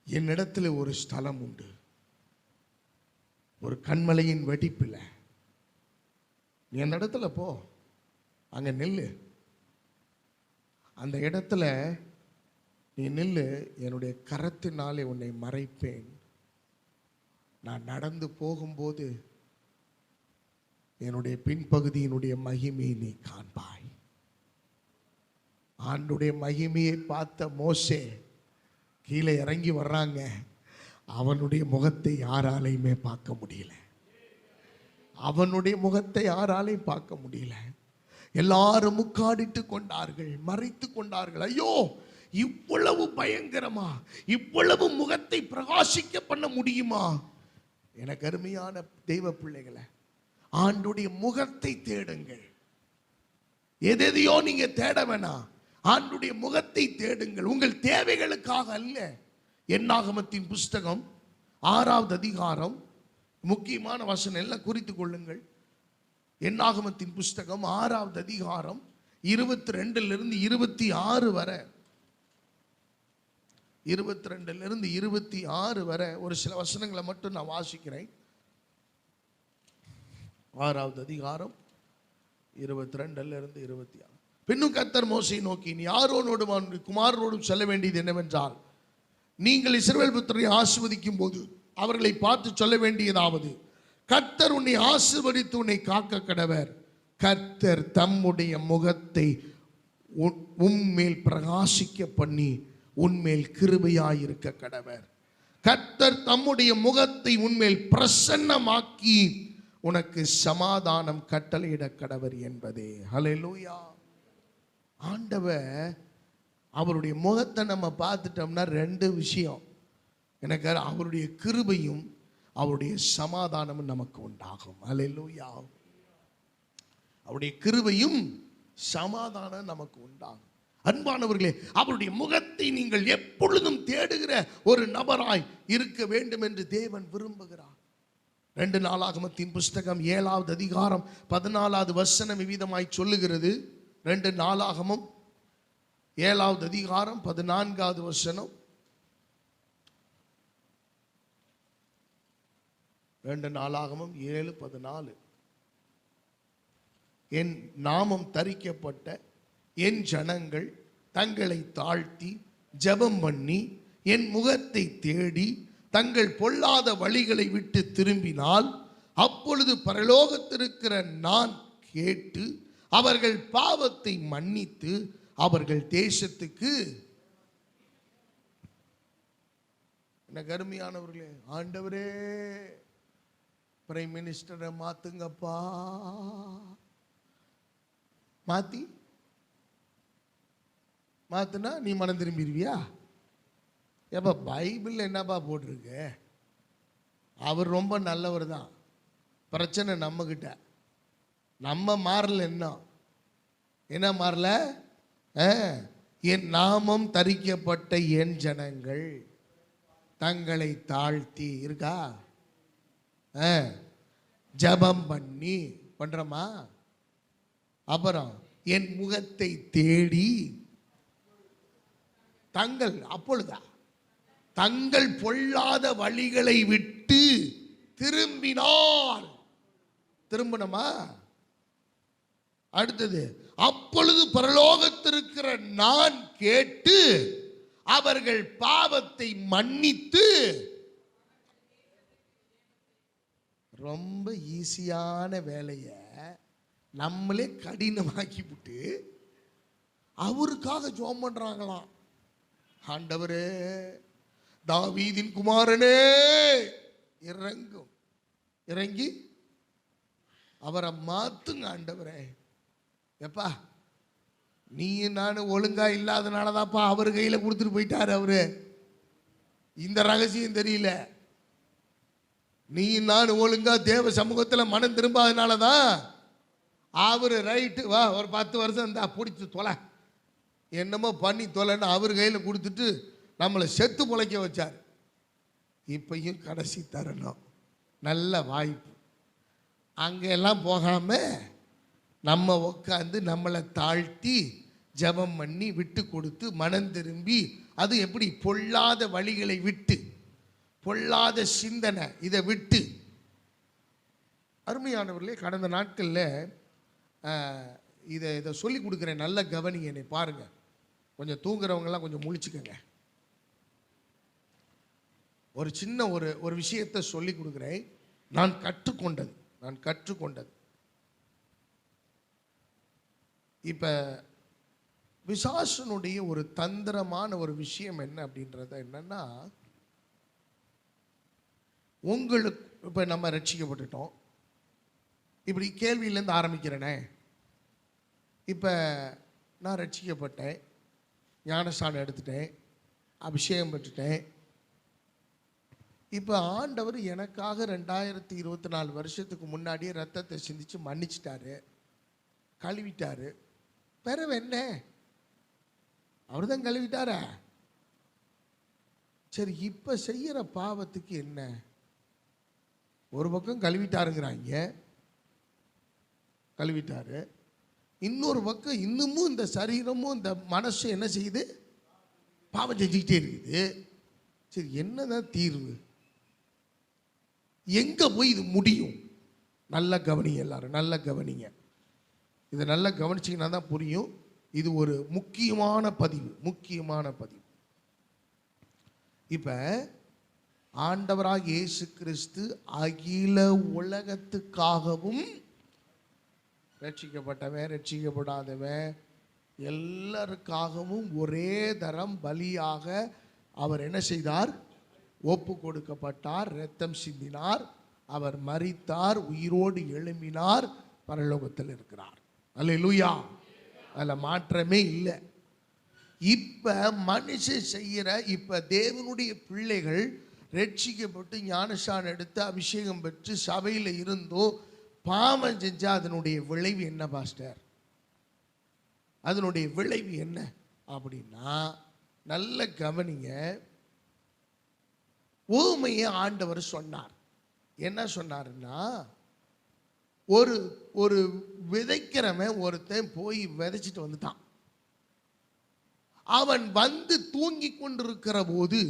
என்னிடத்துல ஒரு ஸ்தலம் உண்டு, ஒரு கண்மலையின் வெடிப்பில். நீ அந்த இடத்துல போ, அங்க நில்லு, அந்த இடத்துல நீ நில்லு, என்னுடைய கரத்தினாலே உன்னை மறைப்பேன். நான் நடந்து போகும்போது என்னுடைய பின்பகுதியினுடைய மகிமையை நீ காண்பாய். ஆண்டுடைய மகிமையை பார்த்த மோசே கீழே இறங்கி வர்றாங்க. அவனுடைய முகத்தை யாராலையுமே பார்க்க முடியல, அவனுடைய முகத்தை யாராலையும் பார்க்க முடியல. எல்லாரும் முக்காடிட்டு கொண்டார்கள், மறைத்து கொண்டார்கள். ஐயோ இவ்வளவு பயங்கரமா, இவ்வளவு முகத்தை பிரகாசிக்க பண்ண முடியுமா? எனக்கு அருமையான தெய்வ பிள்ளைகளை, ஆண்டுடைய முகத்தை தேடுங்கள். எதையோ நீங்க தேட வேணாம், ஆண்டுடைய முகத்தை தேடுங்கள். உங்கள் தேவைகளுக்காக அல்ல. என்னாகமத்தின் புஸ்தகம் 6வது அதிகாரம், முக்கியமான வசனம் எல்லாம் குறித்துக் கொள்ளுங்கள். என்னாகமத்தின் புஸ்தகம் 6வது அதிகாரம் 22 26 வரை, 22 26 வரை ஒரு சில வசனங்களை மட்டும் நான் வாசிக்கிறேன். 6வது அதிகாரம் 22 26. பின்னும் கர்த்தர் மோசேயை நோக்கி, நீ ஆரோனோடும் அவனுடைய குமாரனோடும் சொல்ல வேண்டியது என்னவென்றால், நீங்கள் இஸ்ரவேல் புத்திரரை ஆசீர்வதிக்கும் போது அவர்களை பார்த்து சொல்ல வேண்டியதாவது, கர்த்தர் உன்னை ஆசீர்வதித்து உன்னை காக்க கடவர். கர்த்தர் தம்முடைய முகத்தை உன்மேல் பிரகாசிக்க பண்ணி உன்மேல் கிருபையாயிருக்க கடவர். கர்த்தர் தம்முடைய முகத்தை உன்மேல் பிரசன்னமாக்கி உனக்கு சமாதானம் கட்டளையிட கடவர் என்பதே. ஹல்லேலூயா. ஆண்டவர் அவருடைய முகத்தை நம்ம பார்த்துட்டோம்னா ரெண்டு விஷயம், எனக்கு அவருடைய கிருபையும் அவருடைய சமாதானமும் நமக்கு உண்டாகும். ஹல்லேலூயா. அவருடைய கிருபையும் சமாதானம் நமக்கு உண்டாகும். அன்பானவர்களே, அவருடைய முகத்தை நீங்கள் எப்பொழுதும் தேடுகிற ஒரு நபராய் இருக்க வேண்டும் என்று தேவன் விரும்புகிறார். 2 நாளாகமத்தின் புஸ்தகம் 7வது அதிகாரம் 14வது வசனம் விவிதமாய் சொல்லுகிறது. 2 நாளாகமம் 7வது அதிகாரம் 14வது வசனம். 2 நாளாகமம் 7:14. என் நாமம் தரிக்கப்பட்ட என் ஜனங்கள் தங்களை தாழ்த்தி ஜெபம் பண்ணி என் முகத்தை தேடி தங்கள் பொல்லாத வழிகளை விட்டு திரும்பினால் அப்பொழுது பரலோகத்திருக்கிற நான் கேட்டு அவர்கள் பாவத்தை மன்னித்து அவர்கள் தேசத்துக்கு. என்ன கருமையானவர்களே, ஆண்டவரே பிரைம் மினிஸ்டரை மாத்துங்கப்பா. மாத்துனா நீ மனம் திரும்பிடுவியா? ஏப்பா பைபிள் என்னப்பா போட்டிருக்கு? அவர் ரொம்ப நல்லவர் தான், பிரச்சனை நம்மகிட்ட. நம்ம மாறல. என்ன மாறல? என் நாமம் தரிக்கப்பட்ட என் ஜனங்கள் தங்களை தாழ்த்தி இருக்கா, ஜபம் பண்ணி பண்றோமா? அப்புறம் என் முகத்தை தேடி அப்பொழுதா தங்கள் பொல்லாத வழிகளை விட்டு திரும்பினால். திரும்பணுமா? அடுத்தது, அப்பொழுது பரலோகத்திருக்கிற நான் கேட்டு அவர்கள் பாவத்தை மன்னித்து. ரொம்ப ஈஸியான வேலையை நம்மளே கடினமாக்கி விட்டு அவருக்காக ஜெபம் பண்றாங்களாம். ஆண்டவரே, தாவீதின் குமாரனே இறங்கி அவரை மாத்துங்க ஆண்டவரே. எப்பா நீ நான் ஒழுங்கா இல்லாதனாலதான்ப்பா அவர் கையில கொடுத்துட்டு போயிட்டாரு. அவரு இந்த ரகசியம் தெரியல. நீ நான் ஒழுங்கா தேவ சமூகத்தில் மனம் திரும்பாதனாலதான் அவரு ரைட்டு வா ஒரு 10 வருஷம் இருந்தா பிடிச்சி தொலை, என்னமோ பண்ணி தொலைன்னு அவர் கையில் கொடுத்துட்டு நம்மளை செத்து பொழைக்க வச்சார். இப்பையும் கடைசி தரணும், நல்ல வாய்ப்பு. அங்கெல்லாம் போகாம நம்ம உட்காந்து நம்மளை தாழ்த்தி ஜெபம் பண்ணி விட்டு கொடுத்து மனம் திரும்பி, அது எப்படி பொல்லாத வழிகளை விட்டு, பொல்லாத சிந்தனை இதை விட்டு. அருமையானவர்களே, கடந்த நாட்களில் இதை சொல்லி கொடுக்குறேன், நல்ல கவனிங்க, என்னை பாருங்க. கொஞ்சம் தூங்குறவங்கெல்லாம் கொஞ்சம் முழிச்சுக்கங்க. ஒரு சின்ன ஒரு விஷயத்தை சொல்லி கொடுக்குறேன். நான் கற்றுக்கொண்டது. இப்ப பிசாசனுடைய ஒரு தந்திரமான ஒரு விஷயம் என்ன அப்படின்றத என்னன்னா, உங்களுக்கு இப்ப நம்ம ரட்சிக்கப்பட்டுட்டோம். இப்படி கேள்வியிலேருந்து ஆரம்பிக்கிறேனே. இப்போ நான் ரட்சிக்கப்பட்டேன், ஞானஸ்நானம் எடுத்துட்டேன், அபிஷேகம் பெற்றுட்டேன். இப்போ ஆண்டவர் எனக்காக 2024 வருஷத்துக்கு முன்னாடியே ரத்தத்தை சிந்திச்சு மன்னிச்சிட்டாரு, கழுவிட்டாரு. பிறகு என்ன? அவர் தான் கழுவிட்டாரா? சரி, இப்போ செய்கிற பாவத்துக்கு என்ன? ஒரு பக்கம் கழுவிட்டாருங்கிறாங்க, கழுவிட்டாரு. இன்னொரு பக்கம் இன்னமும் இந்த சரீரமும் இந்த மனசு என்ன செய்யுது? பாவம் செஞ்சுக்கிட்டே இருக்குது. சரி, என்னதான் தீர்வு? எங்க போய் இது முடியும்? நல்ல கவனிங்க, எல்லாரும் நல்ல கவனிங்க. இதை நல்லா கவனிச்சிங்கன்னா தான் புரியும். இது ஒரு முக்கியமான பதிவு. இப்போ ஆண்டவராக இயேசு கிறிஸ்து அகில உலகத்துக்காகவும் ரட்சிக்கப்பட்டவன் ரட்சிக்கப்படாதவன் எல்லாருக்காகவும் ஒரே தரம் பலியாக அவர் என்ன செய்தார்? ஒப்பு கொடுக்கப்பட்டார், இரத்தம் சிந்தினார், அவர் மரித்தார், உயிரோடு எழும்பினார், பரலோகத்தில் இருக்கிறார். அல்லேலூயா. அதில் மாற்றமே இல்லை. இப்ப மனுஷன் செய்கிற இப்ப தேவனுடைய பிள்ளைகள் ரட்சிக்கப்பட்டு ஞானஸ்நானம் எடுத்து அபிஷேகம் பெற்று சபையில் இருந்தோ பாவம் செஞ்சா அதனுடைய விளைவு என்ன பாஸ்டர்? அதனுடைய விளைவு என்ன அப்படின்னா, நல்ல கவனிங்க. ஊமையை ஆண்டவர் சொன்னார். என்ன சொன்னாருன்னா, ஒரு ஒரு விதைக்கிறவன் ஒருத்தன் போய் விதைச்சிட்டு வந்துட்டான். அவன் வந்து தூங்கி கொண்டிருக்கிற போது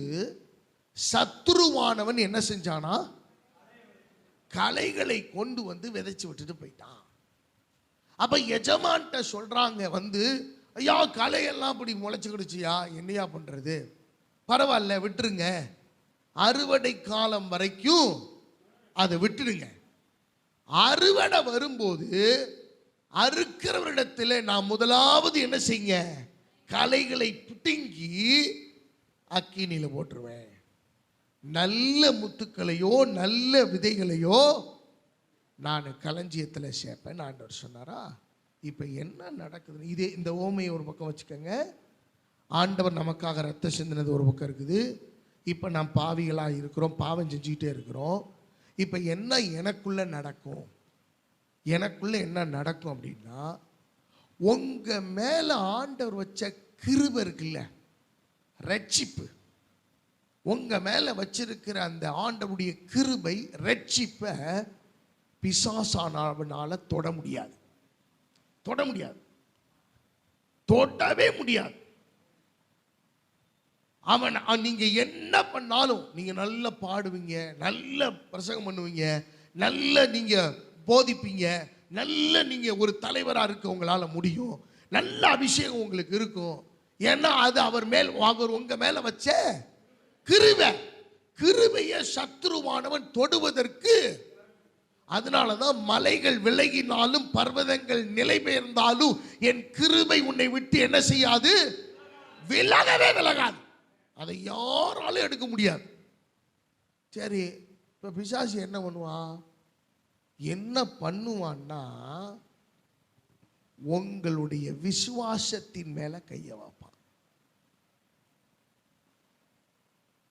சத்துருவானவன் என்ன செஞ்சானா? களைகளை கொண்டு வந்து விதைச்சு விட்டுட்டு போயிட்டான். அப்ப எஜமான்ட்ட சொல்றாங்க வந்து, ஐயா களையெல்லாம் அப்படி முளைச்சுக்கிடுச்சியா, என்னையா பண்றது? பரவாயில்ல விட்டுருங்க, அறுவடை காலம் வரைக்கும் அதை விட்டுடுங்க. அறுவடை வரும்போது அறுக்கிறவரிடத்தில் நான் முதலாவது என்ன செய்யுங்க? களைகளை பிடுங்கி அக்கினியில போட்டுருவேன். நல்ல முத்துக்களையோ நல்ல விதைகளையோ நான் களஞ்சியத்தில் சேர்ப்பேன் ஆண்டவர் சொன்னாரா? இப்போ என்ன நடக்குது? இதே இந்த ஓமையை ஒரு பக்கம் வச்சுக்கோங்க. ஆண்டவர் நமக்காக ரத்தம் சிந்தினது ஒரு பக்கம் இருக்குது. இப்போ நாம் பாவிகளாக இருக்கிறோம், பாவம் செஞ்சுக்கிட்டே இருக்கிறோம். இப்போ என்ன எனக்குள்ள நடக்கும்? எனக்குள்ள என்ன நடக்கும் அப்படின்னா, உங்க மேல ஆண்டவர் வச்ச கிருபை இருக்குல்ல, ரட்சிப்பு, உங்க மேல வச்சிருக்கிற அந்த ஆண்டவருடைய கிருபை ரட்சிப்பை பிசாசானவனால தொட முடியாது. தொட முடியாது, தொடவே முடியாது. அவன் நீங்க என்ன பண்ணாலும், நீங்க நல்ல பாடுவீங்க, நல்ல பிரசங்கம் பண்ணுவீங்க, நல்ல நீங்க போதிப்பீங்க, நல்ல நீங்க ஒரு தலைவராக இருக்க உங்களால முடியும், நல்ல அபிஷேகம் உங்களுக்கு இருக்கும். ஏன்னா அது அவர் மேல் அவர் உங்க மேல வச்ச கிருபை. கிருபையை சத்துருவானவன் தொடுவதற்கு, அதனாலதான் மலைகள் விலகினாலும் பர்வதங்கள் நிலை பெயர்ந்தாலும் என் கிருபை உன்னை விட்டு என்ன செய்யாது? விலகவே விலகாது. அதை யாராலும் எடுக்க முடியாது. சரி, இப்ப பிசாசு என்ன பண்ணுவான்? என்ன பண்ணுவான்னா, உங்களுடைய விசுவாசத்தின் மேல கைய வைப்பான்.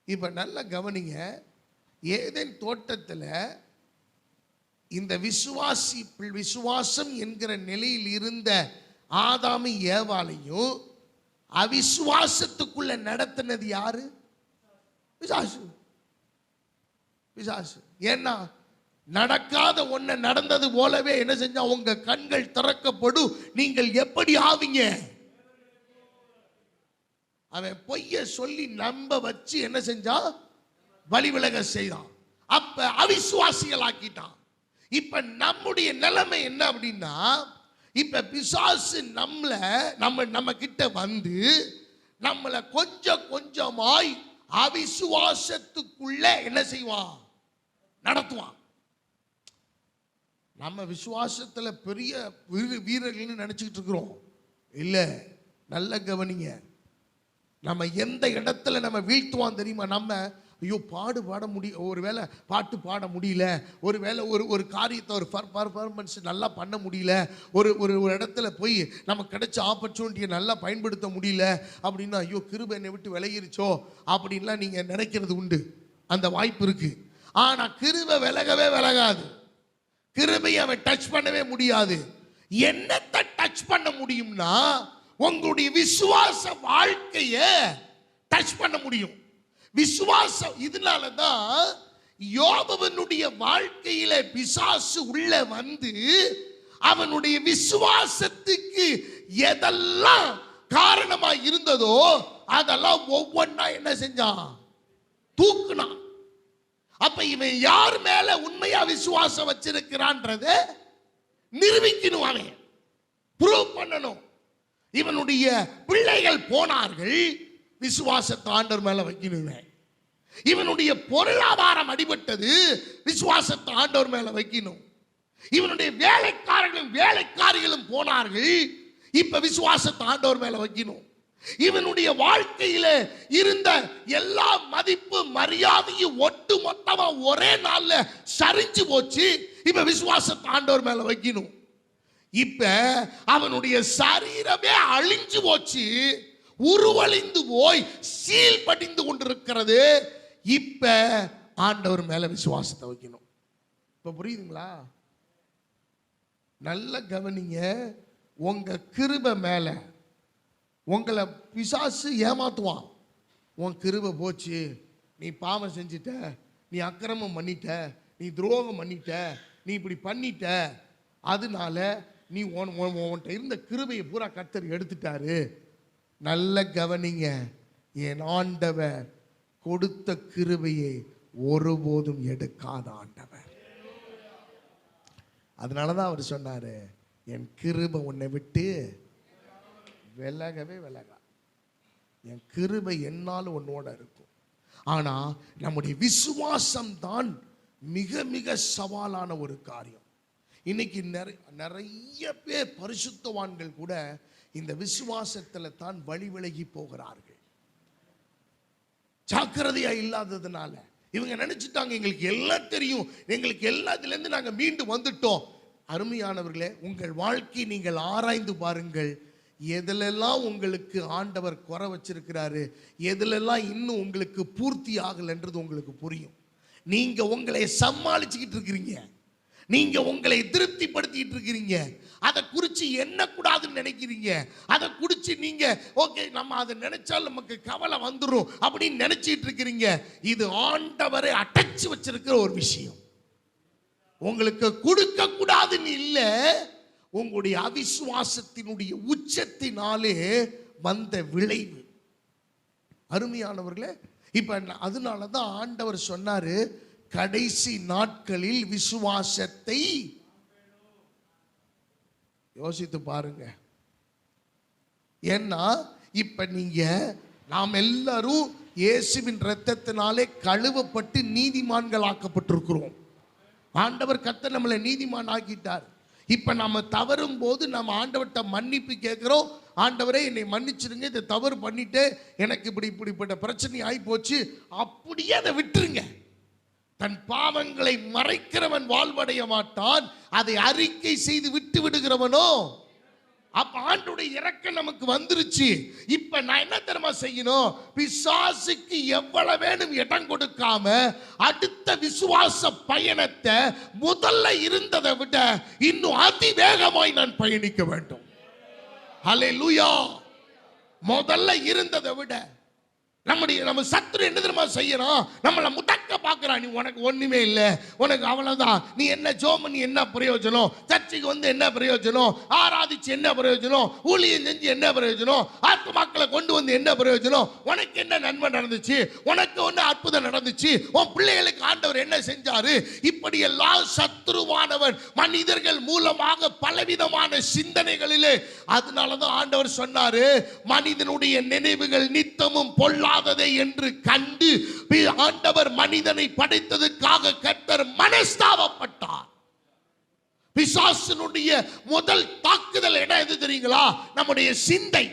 இப்ப நல்ல கவனிங்க. ஏதேன் தோட்டத்தில் இந்த விசுவாசம் என்கிற நிலையில் இருந்த ஆதாமி ஏவாளையும் அவிசுவாசத்துக்குள்ள நடத்தினது யாரு? பிசாசு. பிசாசு. ஏன்னா நடக்காத ஒன்ன நடந்தது போலவே என்ன செஞ்சா? உங்க கண்கள் திறக்கப்படும், நீங்கள் எப்படி ஆவீங்க? அவன் பொய்ய சொல்லி நம்ப வச்சு என்ன செஞ்சா? வழி விலக செய்தான். அப்ப அவிசுவாசிகள் ஆக்கிட்டான். இப்ப நம்முடைய நிலைமை என்ன அப்படின்னா, இப்ப பிசாசு நம்ம கிட்ட வந்து நம்மளை கொஞ்சம் கொஞ்சமாய் அவிசுவாசத்துக்குள்ள என்ன செய்வான்? நடத்துவான். நம்ம விசுவாசத்துல பெரிய வீரர்கள்னு நினைச்சுக்கிட்டு இருக்கிறோம். இல்ல, நல்ல கவனிங்க. நம்ம எந்த இடத்துல நம்ம வீழ்த்துவான் தெரியுமா? நம்ம ஐயோ பாட முடியும், ஒருவேளை பாட்டு பாட முடியல, ஒருவேளை ஒரு காரியத்தை ஒரு பர்ஃபார்மன்ஸ் நல்லா பண்ண முடியல, ஒரு இடத்துல போய் நமக்கு கிடைச்ச ஆப்பர்ச்சுனிட்டியை நல்லா பயன்படுத்த முடியல அப்படின்னா, ஐயோ கிருபை என்னை விட்டு விலகிருச்சோ அப்படின்லாம் நீங்க நினைக்கிறது உண்டு. அந்த வாய்ப்பு இருக்கு. ஆனா கிருபை விலகவே விலகாது. கிருபையை அவன் டச் பண்ணவே முடியாது. என்னத்தை டச் பண்ண முடியும்னா, உங்களுடைய விசுவாச வாழ்க்கையை டச் பண்ண முடியும். விசுவாசம். இதனாலதான் யோபுவினுடைய வாழ்க்கையில பிசாசு உள்ள வந்து அவனுடைய விசுவாசத்துக்கு எதெல்லாம் காரணமா இருந்ததோ அதெல்லாம் ஒவ்வொன்னா என்ன செஞ்சான்? தூக்குனான். அப்ப இவன் யார் மேல உண்மையா விசுவாசம் வச்சிருக்கிறான்றத நிரூபிக்கணும், அவன் ப்ரூவ் பண்ணணும். இவனுடைய பிள்ளைகள் போனார்கள், விசுவாசத்தை ஆண்டவர் மேல வைக்கணும். இவனுடைய பொருளாதாரம் அடிபட்டது, விசுவாசத்தை ஆண்டவர் மேல வைக்கணும். இவனுடைய வேலைக்காரர்களும் வேலைக்காரிகளும் போனார்கள், இப்ப விசுவாசத்தை ஆண்டவர் மேல வைக்கணும். இவனுடைய வாழ்க்கையில இருந்த எல்லா மதிப்பு மரியாதையும் ஒட்டு மொத்தமா ஒரே நாள்ல சரிஞ்சு போச்சு, இப்ப விசுவாசத்தை ஆண்டவர் மேல வைக்கணும். இப்ப அவனுடைய சரீரமே அழிஞ்சு போச்சு, உருவழிந்து போய் சீல் படிந்து கொண்டிருக்கிறது. இப்ப ஆண்டவர் மேல விசுவாசத்தை வைக்கணும். இப்ப புரியுதுங்களா? நல்ல கவனிங்க. உங்க கிருபை மேல உங்களை பிசாசு ஏமாத்துவான். உன் கிருபை போச்சு, நீ பாவம் செஞ்சிட்ட, நீ அக்கிரமம் பண்ணிட்ட, நீ துரோகம் பண்ணிட்ட, நீ இப்படி பண்ணிட்ட, அதனால நீ உன்கிட்ட இருந்த கிருபையை பூரா கர்த்தர் எடுத்துட்டாரு. நல்ல கவனிங்க, என் ஆண்டவர் கொடுத்த கிருபையை ஒருபோதும் எடுக்காத ஆண்டவர். அதனாலதான் அவர் சொன்னாரு, என் கிருபை உன்னை விட்டு விலகவே விலகா. என் கிருபை என்னாலும் உன்னோட இருக்கும். ஆனா நம்முடைய விசுவாசம் தான் மிக மிக சவாலான ஒரு காரியம். இன்னைக்கு நிறைய பேர் பரிசுத்தவான்கள் கூட இந்த விசுவாசத்துல தான் வழி விலகி போகிறார்கள். ஜாக்கிரதையா இல்லாததுனால இவங்க நினைச்சிட்டாங்க எங்களுக்கு எல்லாம் தெரியும், எங்களுக்கு எல்லாத்துல இருந்து நாங்க மீண்டு வந்துட்டோம். அருமையானவர்களே, உங்கள் வாழ்க்கை நீங்கள் ஆராய்ந்து பாருங்கள். எதிலெல்லாம் உங்களுக்கு ஆண்டவர் குறை வச்சிருக்கிறாரு, எதிலெல்லாம் இன்னும் உங்களுக்கு பூர்த்தி ஆகலைன்றது உங்களுக்கு புரியும். நீங்க உங்களை சமாளிச்சுக்கிட்டு இருக்கிறீங்க, நீங்க உங்களை திருப்திப்படுத்திட்டு இருக்கிறீங்க, அதை குறித்து என்ன கூடாதுன்னு நினைக்கிறீங்க, அதை குறித்து நீங்க ஓகே நம்ம அதை நினைச்சால் நமக்கு கவலை வந்துடும் அப்படின்னு நினைச்சிட்டு இருக்கிறீங்க. இது ஆண்டவரை அடைச்சு வச்சிருக்கிற ஒரு விஷயம். உங்களுக்கு கொடுக்க கூடாதுன்னு இல்லை, உங்களுடைய அவிசுவாசத்தினுடைய உச்சத்தினாலே வந்த விளைவு. அருமையானவர்களே, இப்ப அதனாலதான் ஆண்டவர் சொன்னாரு, கடைசி நாட்களில் விசுவாசத்தை யோசித்து பாருங்க. ஏன்னா இப்ப நீங்க நாம் எல்லாரும் இயேசுவின் இரத்தத்தினாலே கழுவப்பட்டு நீதிமான்கள் ஆக்கப்பட்டிருக்கிறோம். ஆண்டவர் கர்த்தர் நம்மளை நீதிமான் ஆக்கிட்டார். இப்ப நம்ம தவறும் போது நம்ம ஆண்டவர்கிட்ட மன்னிப்பு கேட்கிறோம். ஆண்டவரே என்னை மன்னிச்சிருங்க, இதை தவறு பண்ணிட்டு எனக்கு இப்படிப்பட்ட பிரச்சனை ஆகி போச்சு, அப்படியே அதை விட்டுருங்க. தன் பாவங்களை மறைக்கிறவன் வாழ்வடைய மாட்டான், அதை அறிக்கை செய்து விட்டு விடுகிறவனோ. அப்ப ஆண்டவருடைய இரக்கம் நமக்கு வந்துருச்சு. இப்ப நான் என்ன தெரியுமா செய்யணும்? பிசாசுக்கு எவ்வளவு வேணும் இடம் கொடுக்காம அடுத்த விசுவாச பயணத்தை முதல்ல இருந்ததை விட இன்னும் அதிவேகமாய் நான் பயணிக்க வேண்டும். ஹல்லேலூயா. முதல்ல இருந்ததை விட நம்ம சத்துரு என்ன தெரியுமா செய்யறோம்? நம்மளை முடக்க பார்க்கிறான். நீ உனக்கு ஒண்ணுமே இல்லை, உனக்கு அவ்வளவுதான், நீ என்ன ஜோம் பண்ணி என்ன பிரயோஜனம், சர்ச்சைக்கு வந்து என்ன பிரயோஜனம், ஆராதிச்சு என்ன பிரயோஜனம், ஊழியம் செஞ்சு என்ன பிரயோஜனம், ஆத்மாக்களை கொண்டு வந்து என்ன பிரயோஜனம், உனக்கு என்ன நன்மை நடந்துச்சு, உனக்கு ஒன்று அற்புதம் நடந்துச்சு, உன் பிள்ளைகளுக்கு ஆண்டவர் என்ன செஞ்சாரு, இப்படி எல்லாம் சத்துருவானவன் மனிதர்கள் மூலமாக பலவிதமான சிந்தனைகளிலே. அதனாலதான் ஆண்டவர் சொன்னாரு, மனிதனுடைய நினைவுகள் நித்தமும் பொல்லாததை என்று கண்டு ஆண்டவர் மனிதனை படைத்ததற்காக கர்த்தர் மனஸ்தாபப்பட்டார். பிசாசினுடைய முதல் தாக்குதல் இடம் எது தெரியுங்களா? நம்முடைய சிந்தை.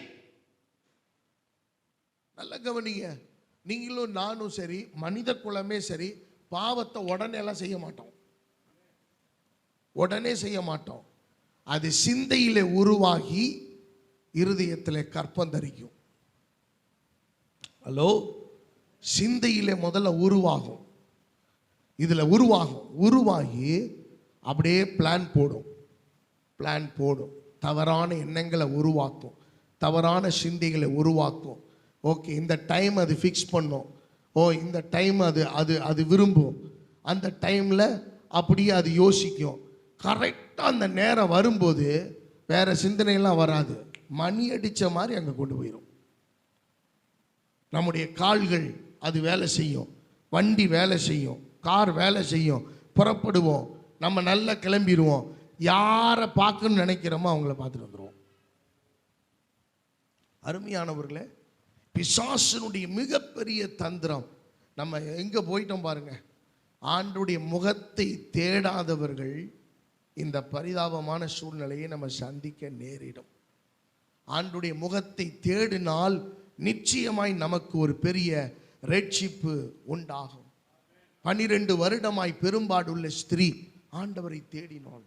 நல்ல கவனிங்க, நீங்களும் நானும் சரி, மனித குலமே சரி, பாவத்தை உடனே எல்லாம் செய்ய மாட்டோம். உடனே செய்ய மாட்டோம். அது சிந்தையிலே உருவாகி இருதயத்திலே கற்பந்தரிக்கும். ஹலோ, சிந்தையிலே முதல்ல உருவாகும், இதுல உருவாகி அப்படியே பிளான் போடும், தவறான எண்ணங்களை உருவாக்கும், தவறான சிந்தைகளை உருவாக்கும். ஓகே, இந்த டைம் அது ஃபிக்ஸ் பண்ணும், இந்த டைம் அது விரும்பும், அந்த டைம்ல அப்படியே அது யோசிக்கும். கரெக்டாக அந்த நேரம் வரும்போது வேற சிந்தனையெல்லாம் வராது, மணி அடித்த மாதிரி அங்கே கொண்டு போயிடும். நம்முடைய கால்கள் அது வேலை செய்யும், வண்டி வேலை செய்யும், கார் வேலை செய்யும், புறப்படுவோம், நம்ம நல்லா கிளம்பிடுவோம். யாரை பார்க்கணும்னு நினைக்கிறோமோ அவங்கள பார்த்துட்டு வந்துடுவோம். அருமையானவர்களே, பிசாசனுடைய மிகப்பெரிய தந்திரம் நம்ம எங்கே போயிட்டோம் பாருங்க. ஆண்டுடைய முகத்தை தேடாதவர்கள் இந்த பரிதாபமான சூழ்நிலையை நம்ம சந்திக்க நேரிடும். ஆண்டுடைய முகத்தை தேடினால் நிச்சயமாய் நமக்கு ஒரு பெரிய ரட்சிப்பு உண்டாகும். 12 வருடமாய் பெரும்பாடுள்ள ஸ்திரீ ஆண்டவரை தேடினாள்.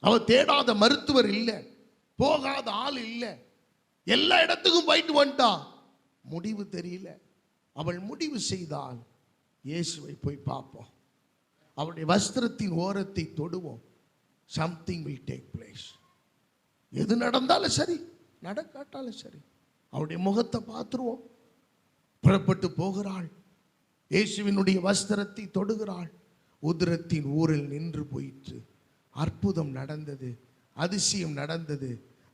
அவள் தேடாத மருத்துவர் இல்லை, போகாத ஆள் இல்லை, எல்லா இடத்துக்கும் போயிட்டு வந்துட்டா, முடிவு தெரியல. அவள் முடிவு செய்தால் இயேசுவை போய் பார்ப்போம், அவருடைய வஸ்திரத்தின் ஓரத்தை தொடுவோம், சம்திங் வில் டேக் பிளேஸ். எது நடந்தாலும் சரி, நடக்காட்டாலும் சரி, அவருடைய முகத்தை பார்த்துருவோம். புறப்பட்டு போகிறாள், இயேசுவினுடைய வஸ்திரத்தை தொடுகிறாள். உதிரத்தின் ஊரில் நின்று போயிற்று. அற்புதம் நடந்தது, அதிசயம் நடந்தது.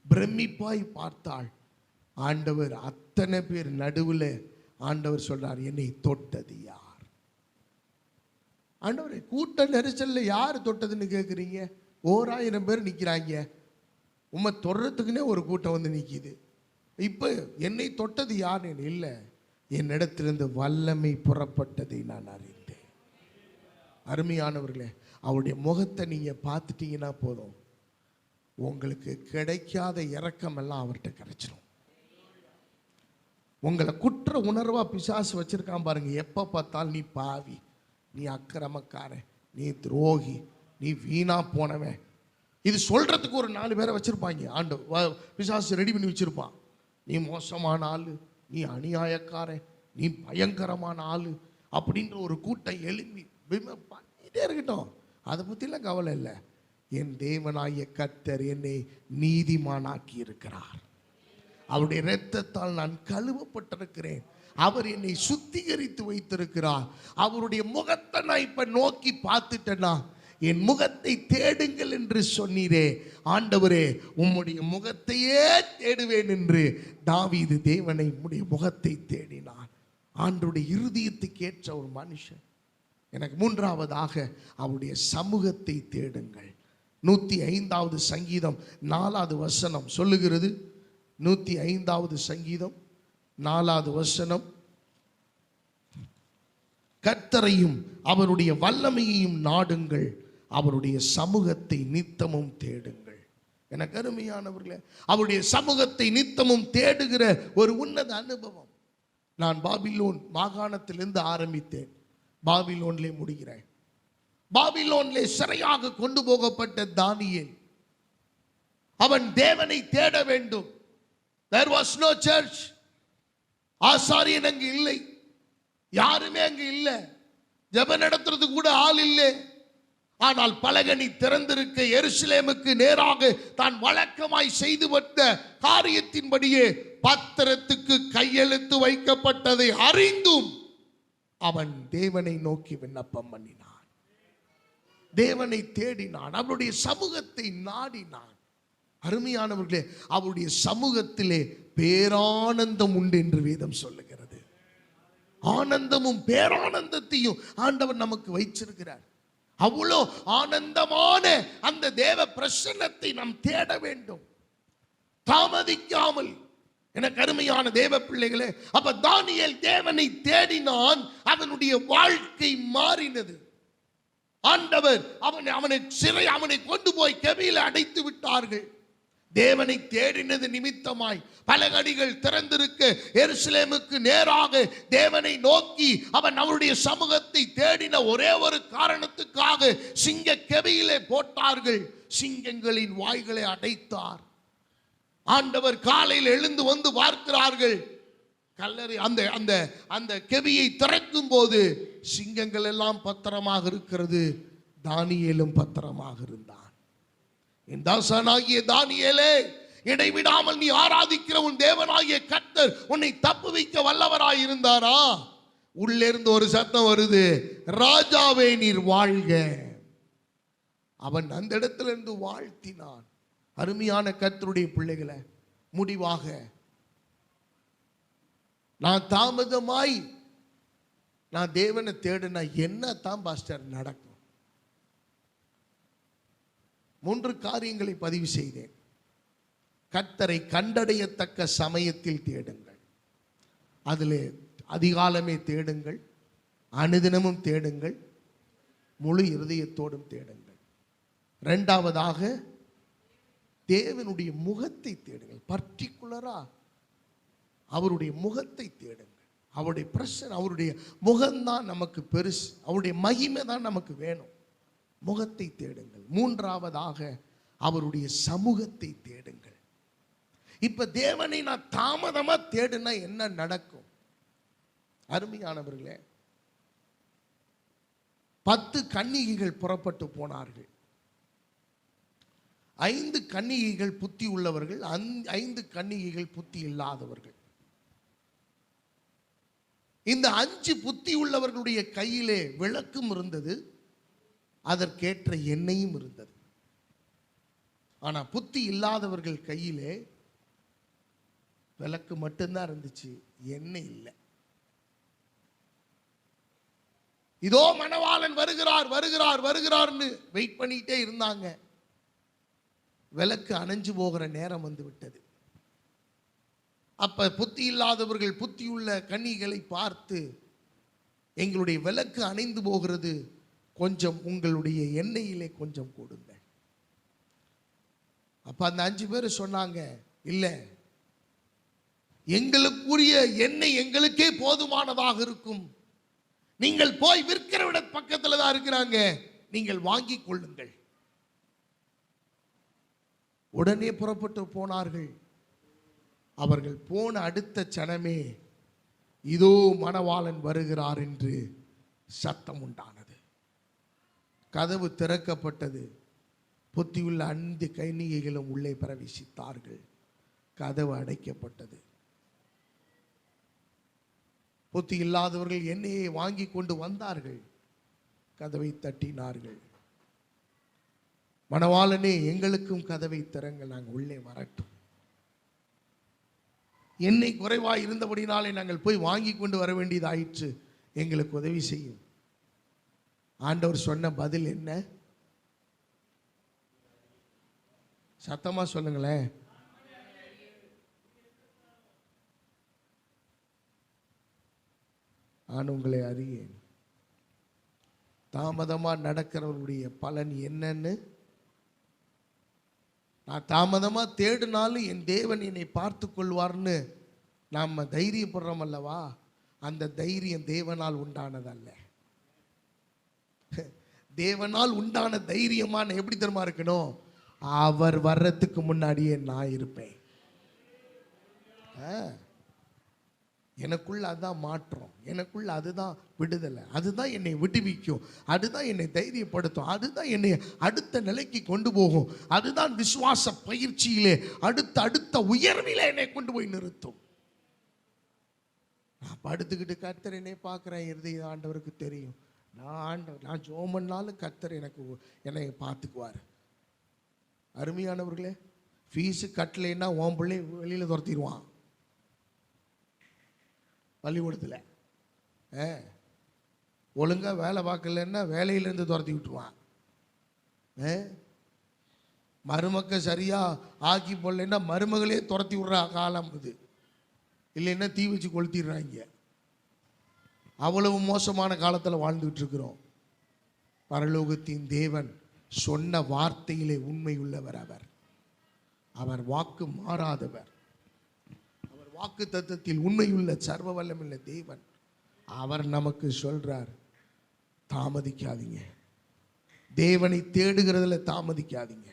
பிரமிப்பாய் பார்த்தாள். ஆண்டவர் அத்தனை பேர் நடுவில் ஆண்டவர் சொல்றார், என்னை தொட்டது யார்? ஆண்டவரே, கூட்ட நெரிசல்ல யார் தொட்டதுன்னு கேட்குறீங்க? 1000 பேர் நிற்கிறாங்க, உண்மை தொடுறதுக்குன்னே ஒரு கூட்டம் வந்து நிற்கிது. இப்போ என்னை தொட்டது யாருன்னு இல்லை, என்னிடத்திலிருந்து வல்லமை புறப்பட்டதை நான் அறிந்தேன். அருமையானவர்களே, அவருடைய முகத்தை நீங்கள் பார்த்துட்டீங்கன்னா போதும், உங்களுக்கு கிடைக்காத இரக்கம் எல்லாம் அவர்கிட்ட கிடைச்சிடும். உங்களை குற்ற உணர்வாக பிசாசு வச்சிருக்கான் பாருங்க. எப்போ பார்த்தாலும் நீ பாவி, நீ அக்கிரமக்காரன், நீ துரோகி, நீ வீணா போனவன், இது சொல்றதுக்கு ஒரு 4 பேரை வச்சிருப்பாங்க. ஆண்டு பிசாசு ரெடி பண்ணி வச்சிருப்பான். நீ மோசமான ஆள், நீ அநியாயக்காரன், நீ பயங்கரமான ஆள் அப்படின்ற ஒரு கூட்டம் எழுப்பி பண்ணிட்டே இருக்கட்டும். அதை பற்றிலாம் கவலை இல்லை. என் தேவனாகிய கர்த்தர் என்னை நீதிமானாக்கி இருக்கிறார். அவருடைய இரத்தத்தால் நான் கழுவப்பட்டிருக்கிறேன். அவர் என்னை சுத்திகரித்து வைத்திருக்கிறார். அவருடைய முகத்தை நான் இப்ப நோக்கி பார்த்துட்டேன்னா, என் முகத்தை தேடுங்கள் என்று சொன்னீரே ஆண்டவரே, உம்முடைய முகத்தையே தேடுவேன் என்று தாவீது தேவனை உம்முடைய முகத்தை தேடினான். ஆண்டவருடைய இருதயத்துக்கு ஏற்ற ஒரு மனுஷன். எனக்கு 3ஆவதாக அவருடைய சமூகத்தை தேடுங்கள். 105வது சங்கீதம் 4வது வசனம் சொல்லுகிறது. 105வது சங்கீதம் 4வது வசனம், கர்த்தரையும் அவருடைய வல்லமையையும் நாடுங்கள், அவருடைய சமூகத்தை நித்தமும் தேடுங்கள். எனக்கு அருமையானவர்களே, அவருடைய சமூகத்தை நித்தமும் தேடுகிற ஒரு உன்னத அனுபவம். நான் பாபிலோன் மாகாணத்திலிருந்து ஆரம்பித்தேன், பாபிலோன்லே முடிகிறேன். பாபிலோன்லே சிறையாக கொண்டு போகப்பட்ட தானியேல், அவன் தேவனை தேட வேண்டும். There was no church. ஆசாரியன் அங்கு இல்லை, யாருமே அங்கு இல்லை, ஜெப நடத்துறது கூட ஆள் இல்லை. ஆனால் பலகனி திறந்திருக்க எருசலேமுக்கு நேராக தான் வழக்கமாய் செய்து வந்த காரியத்தின்படியே பத்திரத்துக்கு கையெழுத்து வைக்கப்பட்டதை அறிந்தும் அவன் தேவனை நோக்கி விண்ணப்பம் பண்ணினான், தேவனை தேடினான், அவருடைய சமூகத்தை நாடினான். அருமையானவர்களே, அவருடைய சமூகத்திலே பேரானந்தம் உண்டு என்று வேதம் சொல்லுகிறது. ஆனந்தமும் பேரானந்தத்தையும் ஆண்டவர் நமக்கு வைச்சிருக்கிறார். அவ்வளோ ஆனந்தமான அந்த தேவ பிரசன்னத்தை நாம் தேட வேண்டும், தாமதிக்காமல். எனக்கு அருமையான தேவ பிள்ளைகளே, அப்ப தானியேல் தேவனை தேடினான், அவனுடைய வாழ்க்கை மாறினது. ஆண்டவர் அவனை கொண்டு போய் கெபியில அடைத்து விட்டார்கள். தேவனை தேடினது நிமித்தமாய் பலகடிகள் திறந்திருக்க எருசலேமுக்கு நேராக தேவனை நோக்கி அவன் அவருடைய சமூகத்தை தேடின ஒரே ஒரு காரணத்துக்காக சிங்க கெபியிலே போட்டார்கள். சிங்கங்களின் வாய்களை அடைத்தார். ஆண்டவர் காலையில் எழுந்து வந்து பார்க்கிறார்கள், கல்லறை அந்த கெபியை திறக்கும் போது சிங்கங்கள் எல்லாம் பத்திரமாக இருக்கிறது, தானியேலும் பத்திரமாக இருந்தான். என் தாசனாகிய தானியேலே, இடைவிடாமல் நீ ஆராதிக்கிற உன் தேவனாகிய கர்த்தர் உன்னை தப்புவிக்க வல்லவராய் இருந்தாரா? உள்ளே இருந்து ஒரு சத்தம் வருது, ராஜாவே நீர் வாழ்க. அவன் அந்த இடத்துல இருந்து வாழ்த்தினான். அருமையான கர்த்தருடைய பிள்ளைகளை, முடிவாக நான் தாமதமாய் நான் தேவனை தேடினா என்ன தான் பாஸ்டர் நடக்கும்? 3 காரியங்களை பதிவு செய்தேன். கர்த்தரை கண்டடையத்தக்க சமயத்தில் தேடுங்கள். அதில் அதிகாலமே தேடுங்கள், அனுதினமும் தேடுங்கள், முழு இருதயத்தோடும் தேடுங்கள். இரண்டாவதாக தேவனுடைய முகத்தை தேடுங்கள். பர்டிகுலரா அவருடைய முகத்தை தேடுங்கள். அவருடைய பிரசன்னம், அவருடைய முகம்தான் நமக்கு பெருசு, அவருடைய மகிமை தான் நமக்கு வேணும். முகத்தை தேடுங்கள். மூன்றாவதாக அவருடைய சமூகத்தை தேடுங்கள். இப்ப தேவனை நான் தாமதமா தேடுனா என்ன நடக்கும்? அருமையானவர்களே, 10 கன்னிகைகள் புறப்பட்டு போனார்கள். 5 கன்னிகைகள் புத்தி உள்ளவர்கள், 5 கன்னிகைகள் புத்தி இல்லாதவர்கள். இந்த 5 புத்தி உள்ளவர்களுடைய கையிலே விளக்கும் இருந்தது, அதற்கேற்ற எண்ணெயும் இருந்தது. ஆனா புத்தி இல்லாதவர்கள் கையிலே விளக்கு மட்டும்தான் இருந்துச்சு, எண்ணெய் இல்லை. இதோ மணவாளன் வருகிறார் வருகிறார் வருகிறார்னு வெயிட் பண்ணிட்டே இருந்தாங்க. விளக்கு அணைஞ்சு போகிற நேரம் வந்து விட்டது. அப்ப புத்தி இல்லாதவர்கள் புத்தியுள்ள கன்னிகளை பார்த்து, எங்களுடைய விளக்கு அணைந்து போகிறது, கொஞ்சம் உங்களுடைய எண்ணெயிலே கொஞ்சம் கொடுங்க. அப்ப அந்த 5 பேர் சொன்னாங்க, இல்ல, எங்களுக்குரிய எண்ணெய் எங்களுக்கே போதுமானதாக இருக்கும். நீங்கள் போய் விற்கிற விட பக்கத்துல தான் இருக்கிறாங்க, நீங்கள் வாங்கி கொள்ளுங்கள். உடனே புறப்பட்டு போனார்கள். அவர்கள் போன அடுத்த சனமே இதோ மணவாளன் வருகிறார் என்று சத்தம் உண்டானது. கதவு திறக்கப்பட்டது. புத்தியுள்ள 5 கன்னிகைகளும் உள்ளே பிரவேசித்தார்கள். கதவு அடைக்கப்பட்டது. புத்தி இல்லாதவர்கள் எண்ணெயை வாங்கி கொண்டு வந்தார்கள். கதவை தட்டினார்கள். மணவாளனே, எங்களுக்கும் கதவை திறங்கள், நாங்கள் உள்ளே வரட்டும். எண்ணெய் குறைவாய் இருந்தபடினாலே நாங்கள் போய் வாங்கி கொண்டு வர வேண்டியதாயிற்று, எங்களுக்கு உதவி செய்யும். ஆண்டவர் சொன்ன பதில் என்ன? சத்தமா சொல்லுங்களேன். நான் உங்களை அறியேன். தாமதமா நடக்கிறவருடைய பலன் என்னன்னு, நான் தாமதமா தேடினாலும் என் தேவன் என்னை பார்த்து கொள்வார்னு நாம தைரியப்படுறோம் அல்லவா? அந்த தைரியம் தேவனால் உண்டானதல்ல. தேவனால் உண்டான தைரியமான எப்படி தெரியுமா இருக்கணும்? அவர் வர்றதுக்கு முன்னாடியே நான் இருப்பேன். எனக்குள்ள அதுதான் மாற்றம், எனக்குள்ள அதுதான் விடுதலை, அதுதான் என்னை விடுவிக்கும், அதுதான் என்னை தைரியப்படுத்தும், அதுதான் என்னை அடுத்த நிலைக்கு கொண்டு போகும், அதுதான் விசுவாச பயிற்சியிலே அடுத்த உயர்விலே என்னை கொண்டு போய் நிறுத்தும். நான் படுத்துக்கிட்டு கர்த்தர் என்னை பார்க்குறேன், இருதய ஆண்டவருக்கு தெரியும். நான் ஜெபம் பண்ணாலும் கர்த்தர் என்னை பார்த்துக்குவார். அருமையானவர்களே, ஃபீஸு கட்டலைன்னா உன் பிள்ளை வெளியில் துரத்திடுவான். பள்ளிக்கூடத்தில் ஒழுங்காக வேலை பார்க்கலன்னா வேலையிலேருந்து துரத்தி விட்டுருவான். மருமக்க சரியாக ஆக்கி போடலைன்னா மருமகளே துரத்தி விடுற காலம் இது. இல்லைன்னா தீ வச்சு கொளுத்திடுறாங்க. அவ்வளவு மோசமான காலத்தில் வாழ்ந்துகிட்டு இருக்கிறோம். பரலோகத்தின் தேவன் சொன்ன வார்த்தையிலே உண்மை உள்ளவர். அவர் வாக்கு மாறாதவர். அவர் வாக்கு தத்தத்தில் உண்மையுள்ள சர்வ வல்லமுள்ள தேவன். அவர் நமக்கு சொல்றார், தாமதிக்காதீங்க, தேவனை தேடுகிறதுல தாமதிக்காதீங்க,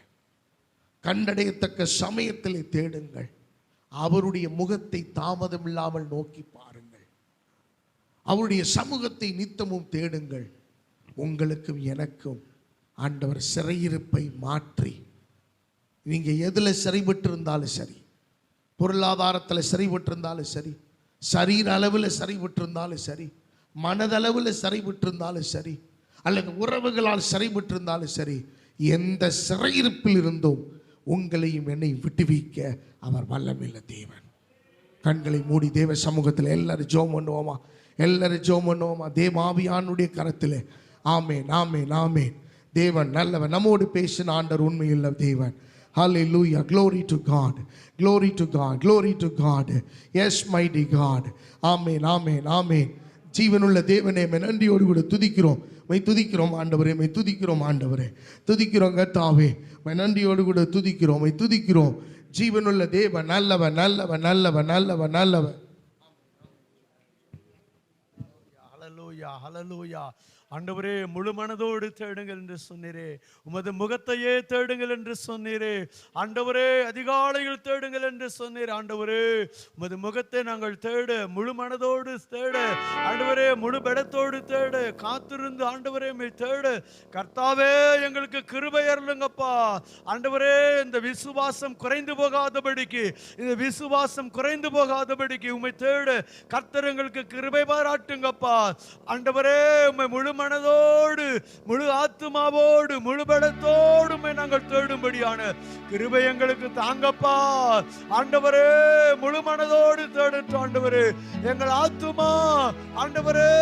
கண்டடையத்தக்க சமயத்திலே தேடுங்கள், அவருடைய முகத்தை தாமதம் இல்லாமல் நோக்கி பாருங்கள், அவருடைய சமூகத்தை நித்தமும் தேடுங்கள். உங்களுக்கும் எனக்கும் ஆண்டவர் சிறையிருப்பை மாற்றி, நீங்க எதுல சிறைபட்டிருந்தாலும் சரி, பொருளாதாரத்தில் சிறைபட்டிருந்தாலும் சரி, சரீர அளவில் சிறைபட்டிருந்தாலும் சரி, மனதளவில் சிறைபட்டிருந்தாலும் சரி, அல்லது உறவுகளால் சிறைபட்டிருந்தாலும் சரி, எந்த சிறையிருப்பில் இருந்தும் உங்களையும் என்னை விட்டுவிக்க அவர் வல்லமையுள்ள தேவன். கண்களை மூடி தேவ சமூகத்தில் எல்லாரும் ஜெபம் பண்ணுவோமா? எல்லாரும் ஜெபம் பண்ணுவோமா? தேவாவியானுடைய கரத்தில். ஆமென், ஆமென், ஆமென். தேவன் நல்லவன். நம்மோடு பேசின ஆண்டவர் உண்மையுள்ள தேவன். Hallelujah. Glory to God. Glory to God. Glory to God. Yes, mighty God. Amen. Amen. Amen. ஜீவனுள்ள தேவனே நன்றியோடு கூட துதிக்கிறோம். துதிக்கிறோம் ஆண்டவரே, துதிக்கிறோம் ஆண்டவரே, துதிக்கிறோம் கர்த்தாவே, நன்றியோடு கூட துதிக்கிறோம், துதிக்கிறோம். ஜீவனுள்ள தேவன் நல்லவன், நல்லவன், நல்லவன், நல்லவன், நல்லவன். ஹல்லேலூயா, ஹல்லேலூயா. ஆண்டவரே, முழு மனதோடு தேடுங்கள் என்று சொன்னீரே, உமது முகத்தையே தேடுங்கள் என்று சொன்னீரே. ஆண்டவரே, அதிகாலையில் தேடுங்கள் என்று சொன்னீர். ஆண்டவரே, உமது முகத்தை நாங்கள் தேட, முழு மனதோடு தேட, ஆண்டவரே, முழு பலத்தோடு தேட, காத்திருந்து ஆண்டவரே தேட. கர்த்தாவே, எங்களுக்கு கிருபை அருளுங்கப்பா. ஆண்டவரே, இந்த விசுவாசம் குறைந்து போகாதபடிக்கு, இந்த விசுவாசம் குறைந்து போகாதபடிக்கு உம்மை தேட கர்த்தர் எங்களுக்கு கிருபை பாராட்டுங்கப்பா. ஆண்டவரே, உம்மை முழு மனதோடு, முழு ஆத்துமாவோடு, முழு பலத்தோடு நாங்கள் தேடும்படியான கிருபை எங்களுக்கு தாங்கப்பா. ஆண்டவரே, முழு மனதோடு தேடட்டும் ஆண்டவரே. எங்கள் ஆத்துமா ஆண்டவரே,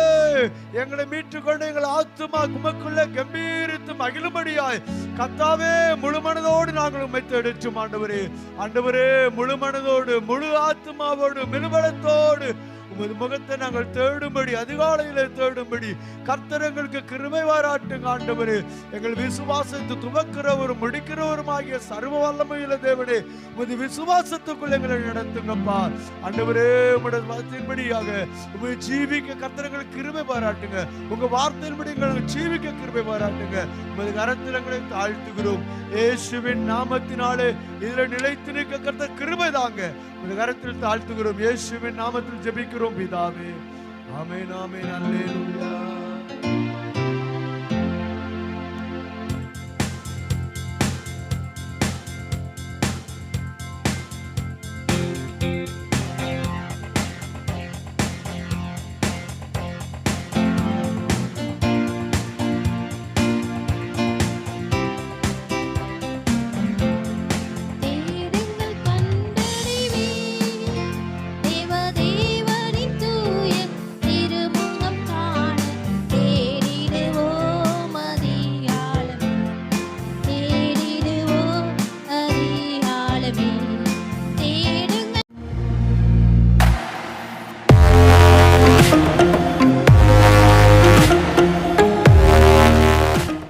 எங்களை மீட்டுக்கொண்டு எங்கள் ஆத்துமா உமக்குள்ள கம்பீரித்து மகிழும்படியாய் கர்த்தாவே, முழு மனதோடு நாங்கள் உம்மை தேடட்டும் ஆண்டவரே. ஆண்டவரே, முழு மனதோடு, முழு ஆத்துமாவோடு, முழு பலத்தோடு உமது முகத்தை நாங்கள் தேடும்படி, அதிகாலையில தேடும்படி கர்த்தர் எங்களுக்கு கிருபை பாராட்டுங்க ஆண்டவரே. எங்கள் விசுவாசத்தை துவக்கிறவரும் முடிக்கிறவரும் ஆகிய சர்வ வல்லமையுள்ள தேவனே, உமது விசுவாசத்துக்குள் எங்களை நடத்துங்கப்பா. ஆண்டவரே, உங்களுடைய வார்த்தையின்படியாக உங்களை ஜீவிக்க கர்த்தர் எங்களுக்கு கிருபை பாராட்டுங்க. உங்க வார்த்தையின்படி எங்களை ஜீவிக்க கிருபை பாராட்டுங்க. உமது கரத்தில் எங்களை தாழ்த்துகிறோம் இயேசுவின் நாமத்தினாலே. இதுல நிலைத்து நிற்க கர்த்தர் கிருபை தாங்க. உமது கரத்தில் தாழ்த்துகிறோம் இயேசுவின் நாமத்தில் ஜெபிக்கிறோம் பிதாவே. ஆமென், ஆமென், அல்லேலூயா.